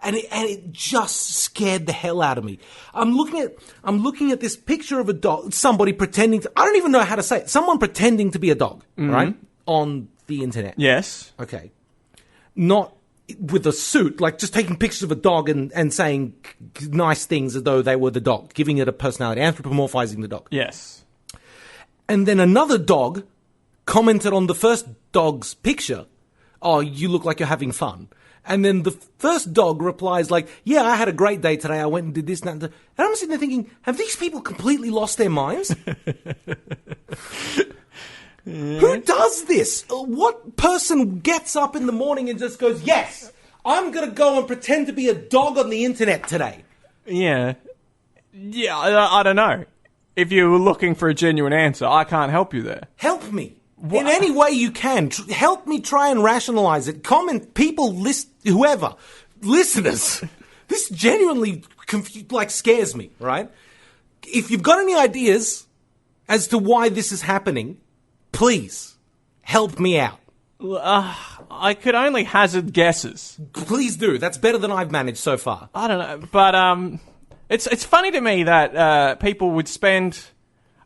And it just scared the hell out of me. I'm looking at this picture of a dog, somebody pretending to, I don't even know how to say it. Someone pretending to be a dog, right? On the internet. Yes. Okay. Not with a suit, like just taking pictures of a dog and saying nice things as though they were the dog, giving it a personality, anthropomorphizing the dog. Yes. And then another dog commented on the first dog's picture, "Oh, you look like you're having fun." And then the first dog replies like, yeah, I had a great day today. I went and did this and that. And I'm sitting there thinking, have these people completely lost their minds? Yeah. Who does this? What person gets up in the morning and just goes, yes, I'm going to go and pretend to be a dog on the internet today? Yeah. Yeah, I don't know. If you were looking for a genuine answer, I can't help you there. Help me. What? In any way you can. Help me try and rationalize it. Comment, people, whoever, listeners. This genuinely scares me, right? If you've got any ideas as to why this is happening, please help me out. I could only hazard guesses. Please do. That's better than I've managed so far. I don't know, but it's funny to me that people would spend.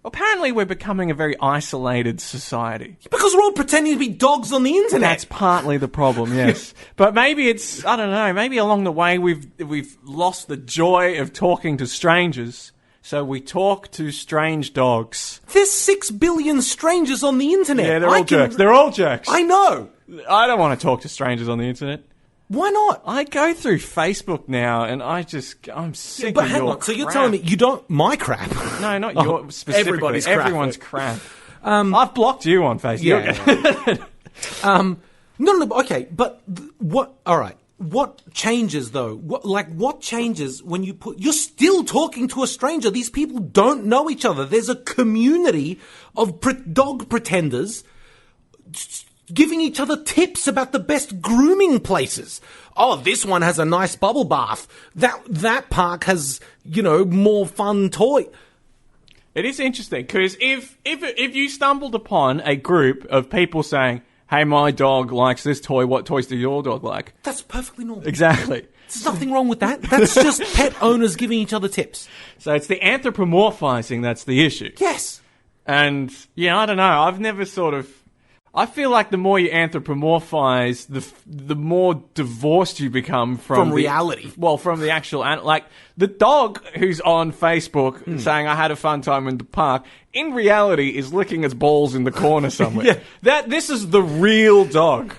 Apparently, we're becoming a very isolated society because we're all pretending to be dogs on the internet. That's partly the problem, yes. But maybe it's I don't know. Maybe along the way we've lost the joy of talking to strangers. So we talk to strange dogs. There's 6 billion strangers on the internet. Yeah, they're all jerks. They're all jerks. I know. I don't want to talk to strangers on the internet. Why not? I go through Facebook now, and I'm sick but of hang your on. crap. So you're telling me you don't my crap? No, not your specifically. Everybody's crap. Everyone's crap. I've blocked you on Facebook. Yeah. No. Okay, but what? All right. What changes though? What changes when you're still talking to a stranger? These people don't know each other. There's a community of dog pretenders giving each other tips about the best grooming places. Oh, this one has a nice bubble bath. That park has, more fun toy. It is interesting because if you stumbled upon a group of people saying, hey, my dog likes this toy, what toys do your dog like? That's perfectly normal. Exactly. There's nothing wrong with that. That's just pet owners giving each other tips. So it's the anthropomorphizing that's the issue. Yes. And, I don't know. I've never I feel like the more you anthropomorphize, the more divorced you become from reality. From the actual... Like, the dog who's on Facebook saying, I had a fun time in the park, in reality is licking its balls in the corner somewhere. Yeah. This is the real dog.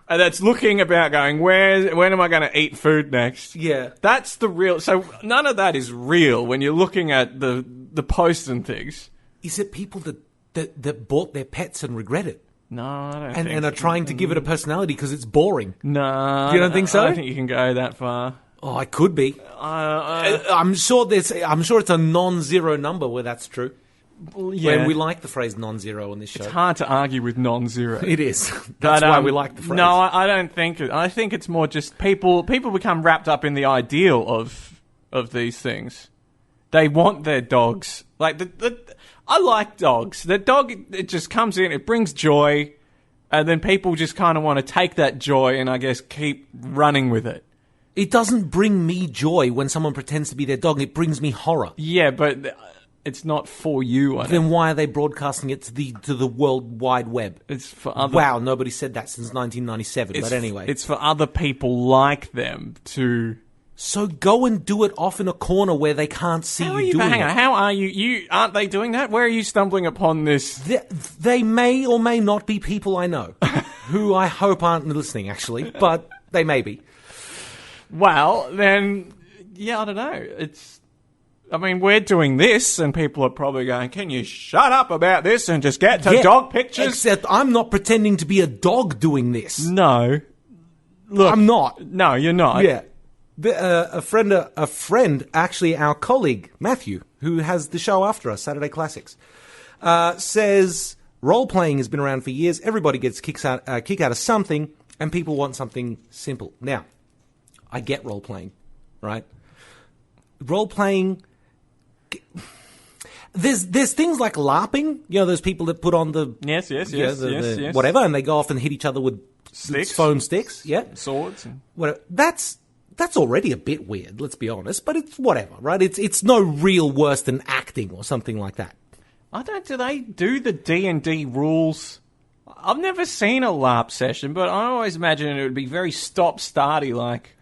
That's looking about going, when am I going to eat food next? Yeah. That's the real... So none of that is real when you're looking at the posts and things. Is it people that bought their pets and regret it? No, I don't think and are trying to give it a personality because it's boring. No. You don't think so? I don't think you can go that far. Oh, I could be. I'm sure it's a non-zero number where that's true. Yeah. When we like the phrase non-zero on this show. It's hard to argue with non-zero. It is. That's why we like the phrase. No, I don't think it. I think it's more just people become wrapped up in the ideal of these things. They want their dogs. Like I like dogs. The dog, it just comes in, it brings joy, and then people just kind of want to take that joy and I guess keep running with it. It doesn't bring me joy when someone pretends to be their dog. It brings me horror. Yeah, but it's not for you. Then why are they broadcasting it to the World Wide Web? It's for other. Wow, nobody said that since 1997. But anyway, it's for other people like them to. So go and do it off in a corner where they can't see you doing it. How are you? Aren't they doing that? Where are you stumbling upon this? They may or may not be people I know, who I hope aren't listening, actually, but they may be. Well, then, I don't know. We're doing this, and people are probably going, can you shut up about this and just get to dog pictures? Except I'm not pretending to be a dog doing this. No. Look, I'm not. No, you're not. Yeah. A friend, actually our colleague, Matthew, who has the show after us, Saturday Classics, says role-playing has been around for years. Everybody gets kick out of something, and people want something simple. Now, I get role-playing, right? Role-playing... There's things like LARPing, those people that put on the... Yes. Whatever, and they go off and hit each other with foam sticks. Yeah. Swords. Whatever. That's already a bit weird, let's be honest, but it's whatever, right? It's no real worse than acting or something like that. Do they do the D&D rules? I've never seen a LARP session, but I always imagine it would be very stop-starty, like,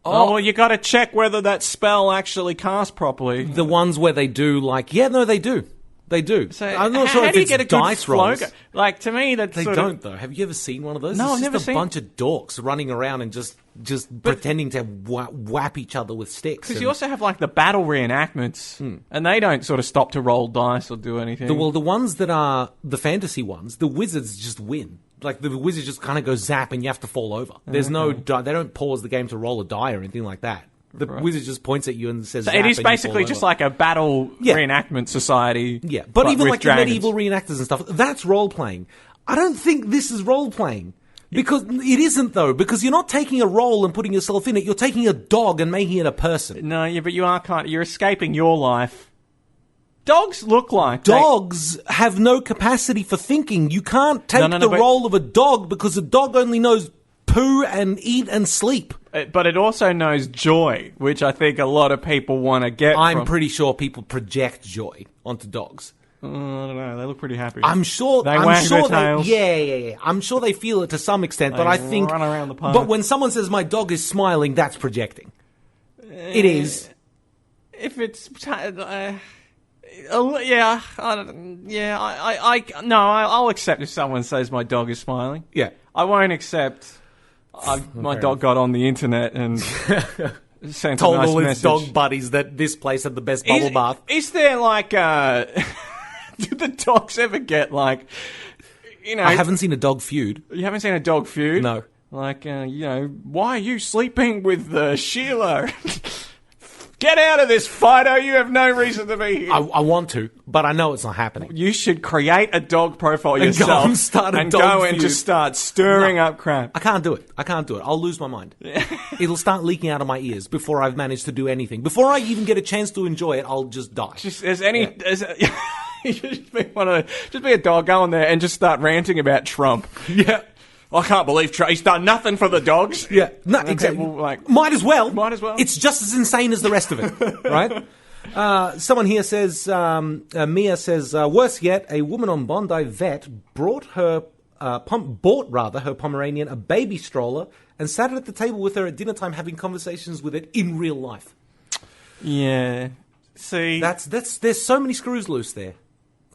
you got to check whether that spell actually cast properly. The ones where they do, they do. They do. So I'm not sure how if do you it's get a good dice flow rolls. Like, to me, that's They sort don't, though. Have you ever seen one of those? No, I've it's never just seen a bunch of dorks running around and just pretending to whap each other with sticks. Because you also have, like, the battle reenactments, and they don't sort of stop to roll dice or do anything. The ones that are the fantasy ones, the wizards just win. Like, the wizards just kind of go zap and you have to fall over. There's no... They don't pause the game to roll a die or anything like that. The wizard just points at you and says, so it is basically just like a battle reenactment society. Yeah, but even like dragons. The medieval reenactors and stuff, that's role-playing. I don't think this is role-playing. Because it isn't, though, because you're not taking a role and putting yourself in it. You're taking a dog and making it a person. No, but you are you're escaping your life. Dogs look like... Dogs have no capacity for thinking. You can't take the role of a dog because a dog only knows poo and eat and sleep. But it also knows joy, which I think a lot of people want to get I'm pretty sure people project joy onto dogs. I don't know. They look pretty happy. I'm sure. They wag their tails. Yeah. I'm sure they feel it to some extent, but I think. Run around the park. But when someone says my dog is smiling, that's projecting. It is. If it's. I'll accept if someone says my dog is smiling. Yeah. I won't accept. My dog got on the internet and sent told a nice all his message. Dog buddies that this place had the best bubble bath. Is there like do the dogs ever get like, I haven't seen a dog feud. You haven't seen a dog feud? No. Like, why are you sleeping with Sheila? Get out of this, Fido. You have no reason to be here. I want to, but I know it's not happening. You should create a dog profile yourself. Go and start a dog feud. And just start stirring up crap. I can't do it. I'll lose my mind. It'll start leaking out of my ears before I've managed to do anything. Before I even get a chance to enjoy it, I'll just die. Just be a dog, go in there and just start ranting about Trump. Yeah. I can't believe he's done nothing for the dogs. Yeah, no, exactly. Might as well. It's just as insane as the rest of it, right? Someone here says, Mia says, worse yet, a woman on Bondi Vet bought her Pomeranian a baby stroller and sat it at the table with her at dinner time having conversations with it in real life. Yeah. See, there's so many screws loose there.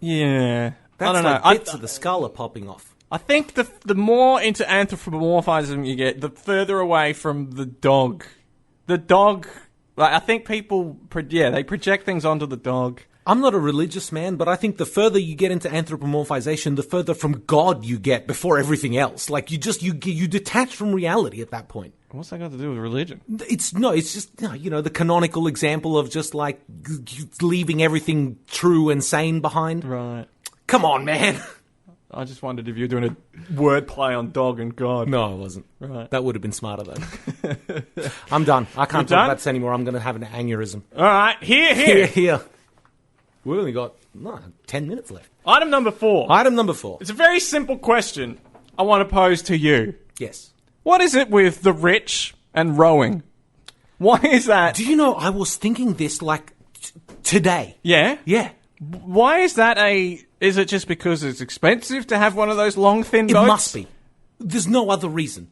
Yeah. I don't know. Bits of the skull are popping off. I think the more into anthropomorphism you get, the further away from the dog. The dog, I think people, they project things onto the dog. I'm not a religious man, but I think the further you get into anthropomorphization, the further from God you get before everything else. Like, you detach from reality at that point. What's that got to do with religion? It's just, the canonical example of just, like, leaving everything true and sane behind. Right. Come on, man. I just wondered if you were doing a word play on dog and God. No, I wasn't. Right. That would have been smarter, though. I'm done. I can't talk about this anymore. I'm going to have an aneurysm. All right. Here. We've only got 10 minutes left. Item number 4. It's a very simple question I want to pose to you. Yes. What is it with the rich and rowing? Why is that? Do you know, I was thinking this, like, today. Yeah? Yeah. Why is that Is it just because it's expensive to have one of those long, thin boats? It must be. There's no other reason.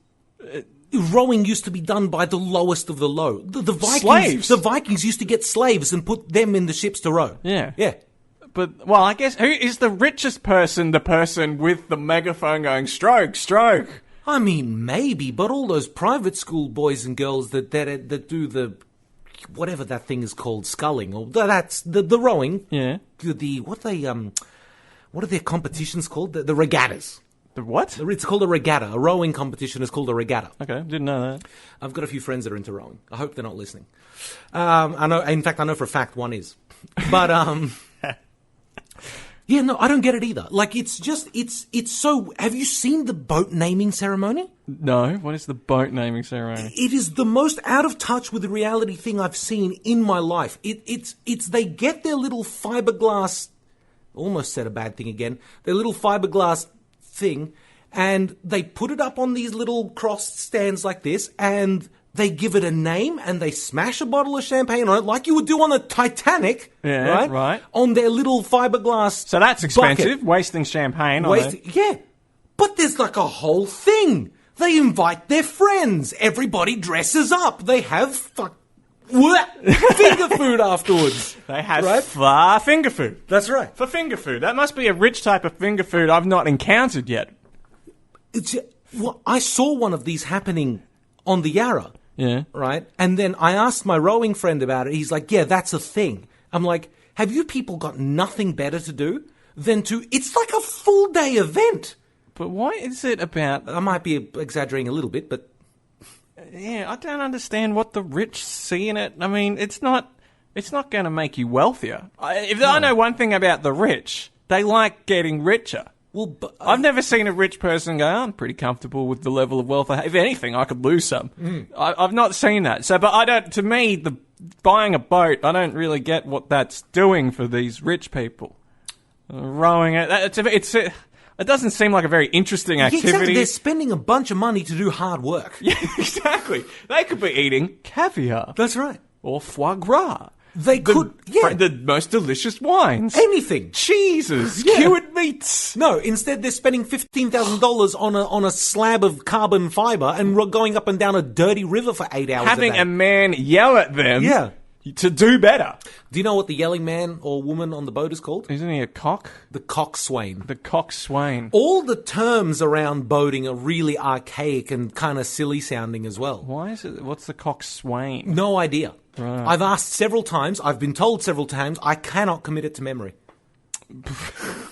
Rowing used to be done by the lowest of the low. The Vikings, slaves? The Vikings used to get slaves and put them in the ships to row. Yeah. Yeah. But, well, I guess, who is the richest person, the person with the megaphone going, stroke, stroke? I mean, maybe, but all those private school boys and girls that do the... whatever that thing is called, sculling, or that's the rowing. Yeah. What are their competitions called? The regattas. The what? It's called a regatta. A rowing competition is called a regatta. Okay, didn't know that. I've got a few friends that are into rowing. I hope they're not listening. I know. In fact, I know for a fact one is. But yeah, no, I don't get it either. Like, it's so. Have you seen the boat naming ceremony? No. What is the boat naming ceremony? It is the most out of touch with the reality thing I've seen in my life. It's they get their little fiberglass. Almost said a bad thing again. Their little fiberglass thing, and they put it up on these little cross stands like this, and they give it a name, and they smash a bottle of champagne on it, like you would do on the Titanic, right? On their little fiberglass. So that's expensive, bucket. Wasting champagne on it. Yeah, but there's like a whole thing. They invite their friends. Everybody dresses up. They have Finger food afterwards. They have finger food. That's right. For finger food. That must be a rich type of finger food I've not encountered yet. I saw one of these happening on the Yarra. Yeah. Right? And then I asked my rowing friend about it. He's like, yeah, that's a thing. I'm like, have you people got nothing better to do than to... It's like a full-day event. But why is it about... I might be exaggerating a little bit, but... Yeah, I don't understand what the rich see in it. I mean, it's not going to make you wealthier. I know one thing about the rich, they like getting richer. Well, I've never seen a rich person go, I'm pretty comfortable with the level of wealth I have. If anything, I could lose some. I've not seen that. So, but I don't, to me, buying a boat, I don't really get what that's doing for these rich people. Rowing it, it doesn't seem like a very interesting activity. Yeah, exactly. They're spending a bunch of money to do hard work. Yeah, exactly. They could be eating caviar. That's right. Or foie gras. They could, yeah. The most delicious wines. Anything. Cheeses. Yeah. Cured meats. No, instead they're spending $15,000 on a slab of carbon fibre and going up and down a dirty river for 8 hours Having a day. a man yell at them. Yeah. To do better. Do you know what the yelling man or woman on the boat is called? Isn't he a cock? The coxswain. The coxswain. All the terms around boating are really archaic and kind of silly sounding as well. Why is it? What's the coxswain? No idea. Right. I've asked several times. I've been told several times. I cannot commit it to memory.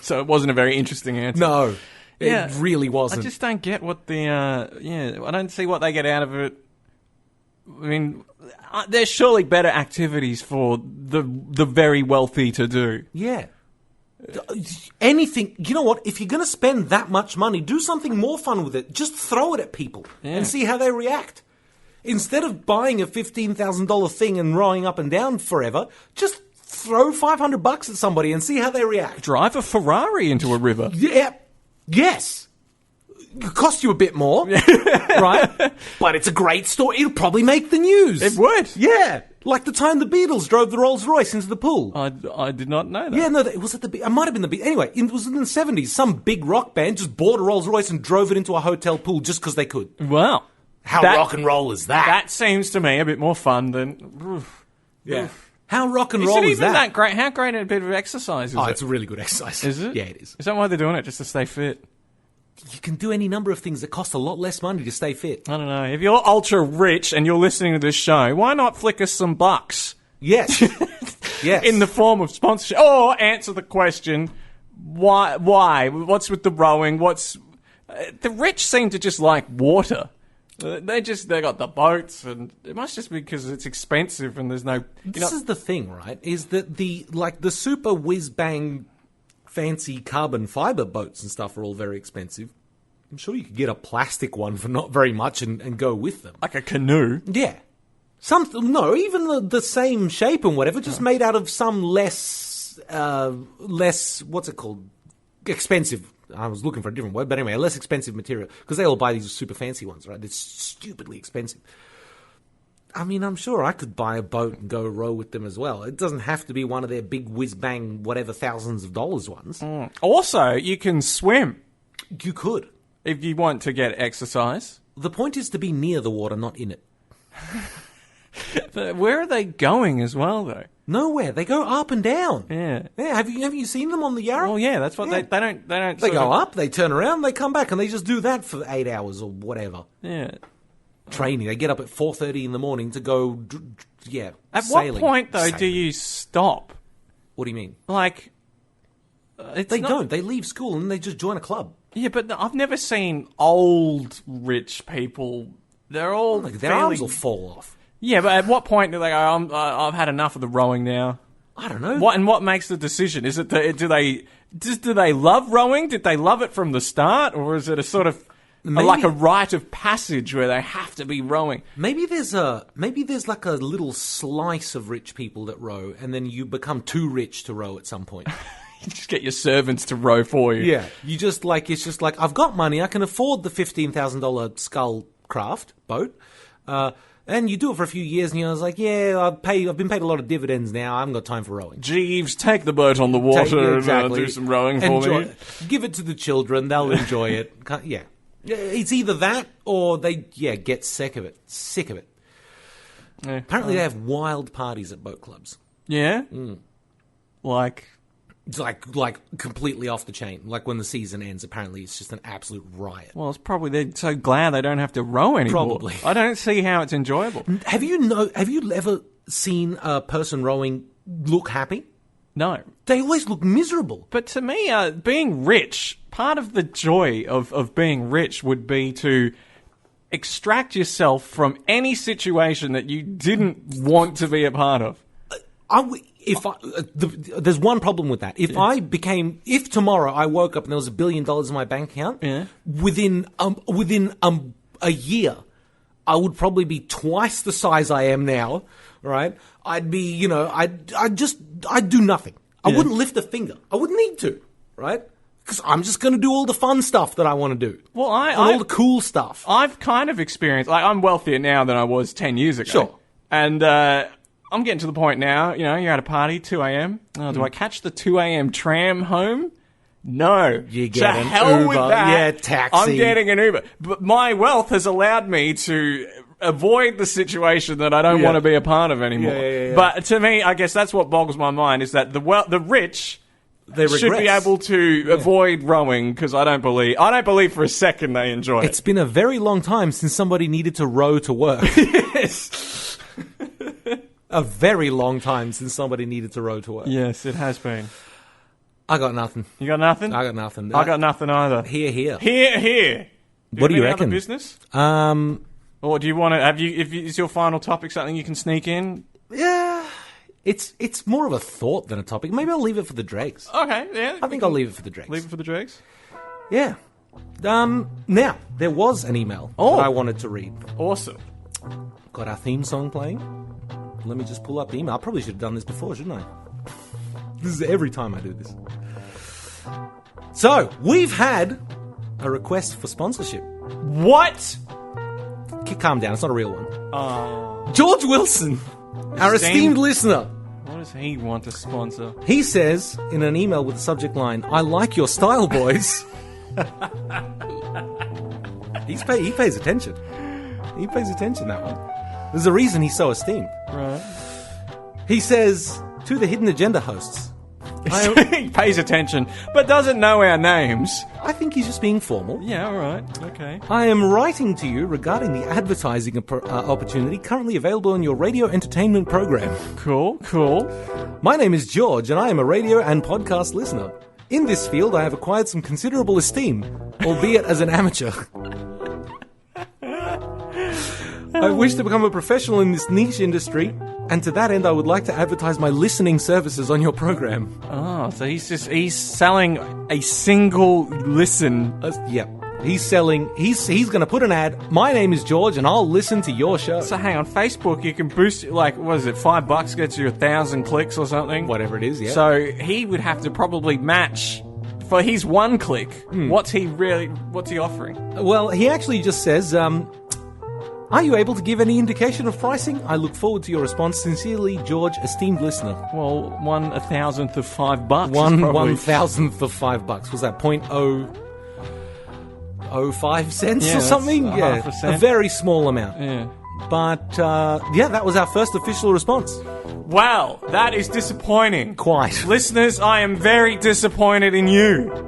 So it wasn't a very interesting answer. No, it really wasn't. I just don't get what I don't see what they get out of it. I mean, there's surely better activities for the very wealthy to do. Yeah. Anything. You know what? If you're going to spend that much money, do something more fun with it. Just throw it at people and see how they react. Instead of buying a $15,000 thing and rowing up and down forever, just throw $500 at somebody and see how they react. Drive a Ferrari into a river. Yeah. Yes. It cost you a bit more, right? But it's a great story. It'll probably make the news. It would. Yeah. Like the time the Beatles drove the Rolls Royce into the pool. I did not know that. Yeah, no, it was at it might have been the Beatles. Anyway, it was in the 70s. Some big rock band just bought a Rolls Royce and drove it into a hotel pool just because they could. Wow. How rock and roll is that? That seems to me a bit more fun than... Yeah. How rock and roll is that? Is it even that great? How great a bit of exercise is it? It's a really good exercise. Is it? Yeah, it is. Is that why they're doing it? Just to stay fit? You can do any number of things that cost a lot less money to stay fit. I don't know. If you're ultra rich and you're listening to this show, why not flick us some bucks? Yes. Yes. In the form of sponsorship. Or answer the question, why? What's with the rowing? The rich seem to just like water. They got the boats, and it must just be because it's expensive and there's no... This is the thing, right? Is that the super whiz-bang fancy carbon fibre boats and stuff are all very expensive. I'm sure you could get a plastic one for not very much and go with them. Like a canoe? Yeah. Even the same shape and whatever, just made out of some less, what's it called? Expensive. I was looking for a different word, but anyway, a less expensive material. Because they all buy these super fancy ones, right? They're stupidly expensive. I mean, I'm sure I could buy a boat and go row with them as well. It doesn't have to be one of their big whiz-bang, whatever, thousands of dollars ones. Also, you can swim. You could. If you want to get exercise. The point is to be near the water, not in it. Where are they going as well, though? Nowhere. They go up and down. Yeah. Yeah. Have you seen them on the Yarra? Well, yeah. That's what they don't. They go up. They turn around. They come back, and they just do that for 8 hours or whatever. Yeah. Training. They get up at 4:30 in the morning to go. At sailing. What point though do you stop? What do you mean? Like, they don't. They leave school and they just join a club. Yeah, but I've never seen old rich people. They're all their arms will fall off. Yeah, but at what point do they go, I've had enough of the rowing now? I don't know. What makes the decision? Is it do they love rowing? Did they love it from the start, or is it a sort of like a rite of passage where they have to be rowing? Maybe there's like a little slice of rich people that row, and then you become too rich to row at some point. You just get your servants to row for you. Yeah, it's just like I've got money, I can afford the $15,000 Skull Craft boat. And you do it for a few years, and you're like, I've been paid a lot of dividends now. I haven't got time for rowing. Jeeves, take the boat on the water and do some rowing for me. Give it to the children. They'll enjoy it. Yeah. It's either that or they, get sick of it. Yeah. Apparently they have wild parties at boat clubs. Yeah? Like... It's like completely off the chain. Like when the season ends, apparently it's just an absolute riot. Well, it's probably they're so glad they don't have to row anymore. Probably. I don't see how it's enjoyable. Have you ever seen a person rowing look happy? No. They always look miserable. But to me, being rich, part of the joy of being rich would be to extract yourself from any situation that you didn't want to be a part of. There's one problem with that. If tomorrow I woke up and there was $1 billion in my bank account, within a year, I would probably be twice the size I am now, right? I'd be, I'd do nothing. I wouldn't lift a finger. I wouldn't need to, right? Because I'm just going to do all the fun stuff that I want to do. Well, all the cool stuff. I've kind of experienced, I'm wealthier now than I was 10 years ago. Sure. And, I'm getting to the point now, you're at a party, 2 a.m. Oh, do I catch the 2 a.m. tram home? No. You get to an hell Uber. with that. Yeah, taxi. I'm getting an Uber. But my wealth has allowed me to avoid the situation that I don't want to be a part of anymore. Yeah. But to me, I guess that's what boggles my mind, is that the rich... They should be able to avoid rowing, because I don't believe for a second they enjoy it. It's been a very long time since somebody needed to row to work. Yes. A very long time since somebody needed to row to work. Yes, it has been. I got nothing. You got nothing? I got nothing. I got nothing either. Here. What do you reckon? Other business? Or do you want to? Is your final topic something you can sneak in? Yeah. It's more of a thought than a topic. Maybe I'll leave it for the dregs. Okay, yeah. I think I'll leave it for the dregs. Leave it for the dregs? Yeah. Now, there was an email that I wanted to read. Awesome. Got our theme song playing. Let me just pull up the email. I probably should have done this before, shouldn't I? This is every time I do this. So, we've had a request for sponsorship. What? Calm down, it's not a real one. George Wilson, our esteemed listener. What does he want to sponsor? He says, in an email with the subject line, "I like your style, boys." He pays attention. He pays attention, that one. There's a reason he's so esteemed. Right. He says, to the Hidden Agenda hosts. He pays attention, but doesn't know our names. I think he's just being formal. Yeah, all right. Okay. I am writing to you regarding the advertising opportunity currently available on your radio entertainment program. Cool. My name is George, and I am a radio and podcast listener. In this field, I have acquired some considerable esteem, albeit as an amateur. I wish to become a professional in this niche industry, and to that end, I would like to advertise my listening services on your program. Oh, so he's selling a single listen. Yep. He's going to put an ad. My name is George, and I'll listen to your show. So hang on, Facebook, you can boost, what is it, $5 gets you 1,000 clicks or something? Whatever it is, yeah. So he would have to probably match, for his one click, what's he offering? Well, he actually just says, are you able to give any indication of pricing? I look forward to your response. Sincerely, George, esteemed listener. Well, 1/1000th of $5. 1/1000th of $5. Was that 0.005 cents or something? Yeah, a very small amount. Yeah. But, that was our first official response. Wow, that is disappointing. Quite. Listeners, I am very disappointed in you.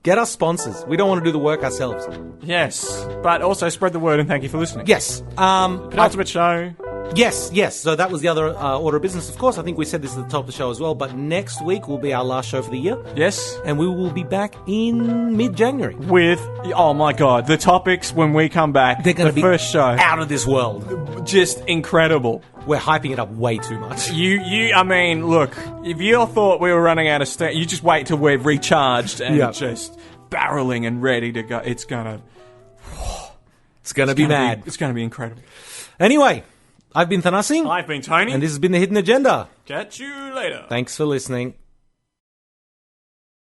Get us sponsors. We don't want to do the work ourselves. Yes, but also spread the word and thank you for listening. Yes. Penultimate show. Yes. So that was the other order of business. Of course, I think we said this at the top of the show as well, but next week will be our last show for the year. Yes. And we will be back in mid-January. With, oh my God, the topics when we come back. They're going to be first show. Out of this world. Just incredible. We're hyping it up way too much. I mean, look, if you thought we were running out of steam, you just wait till we're recharged and just barreling and ready to go. It's gonna be mad. It's gonna be incredible. Anyway, I've been Thanasi. I've been Tony. And this has been The Hidden Agenda. Catch you later. Thanks for listening.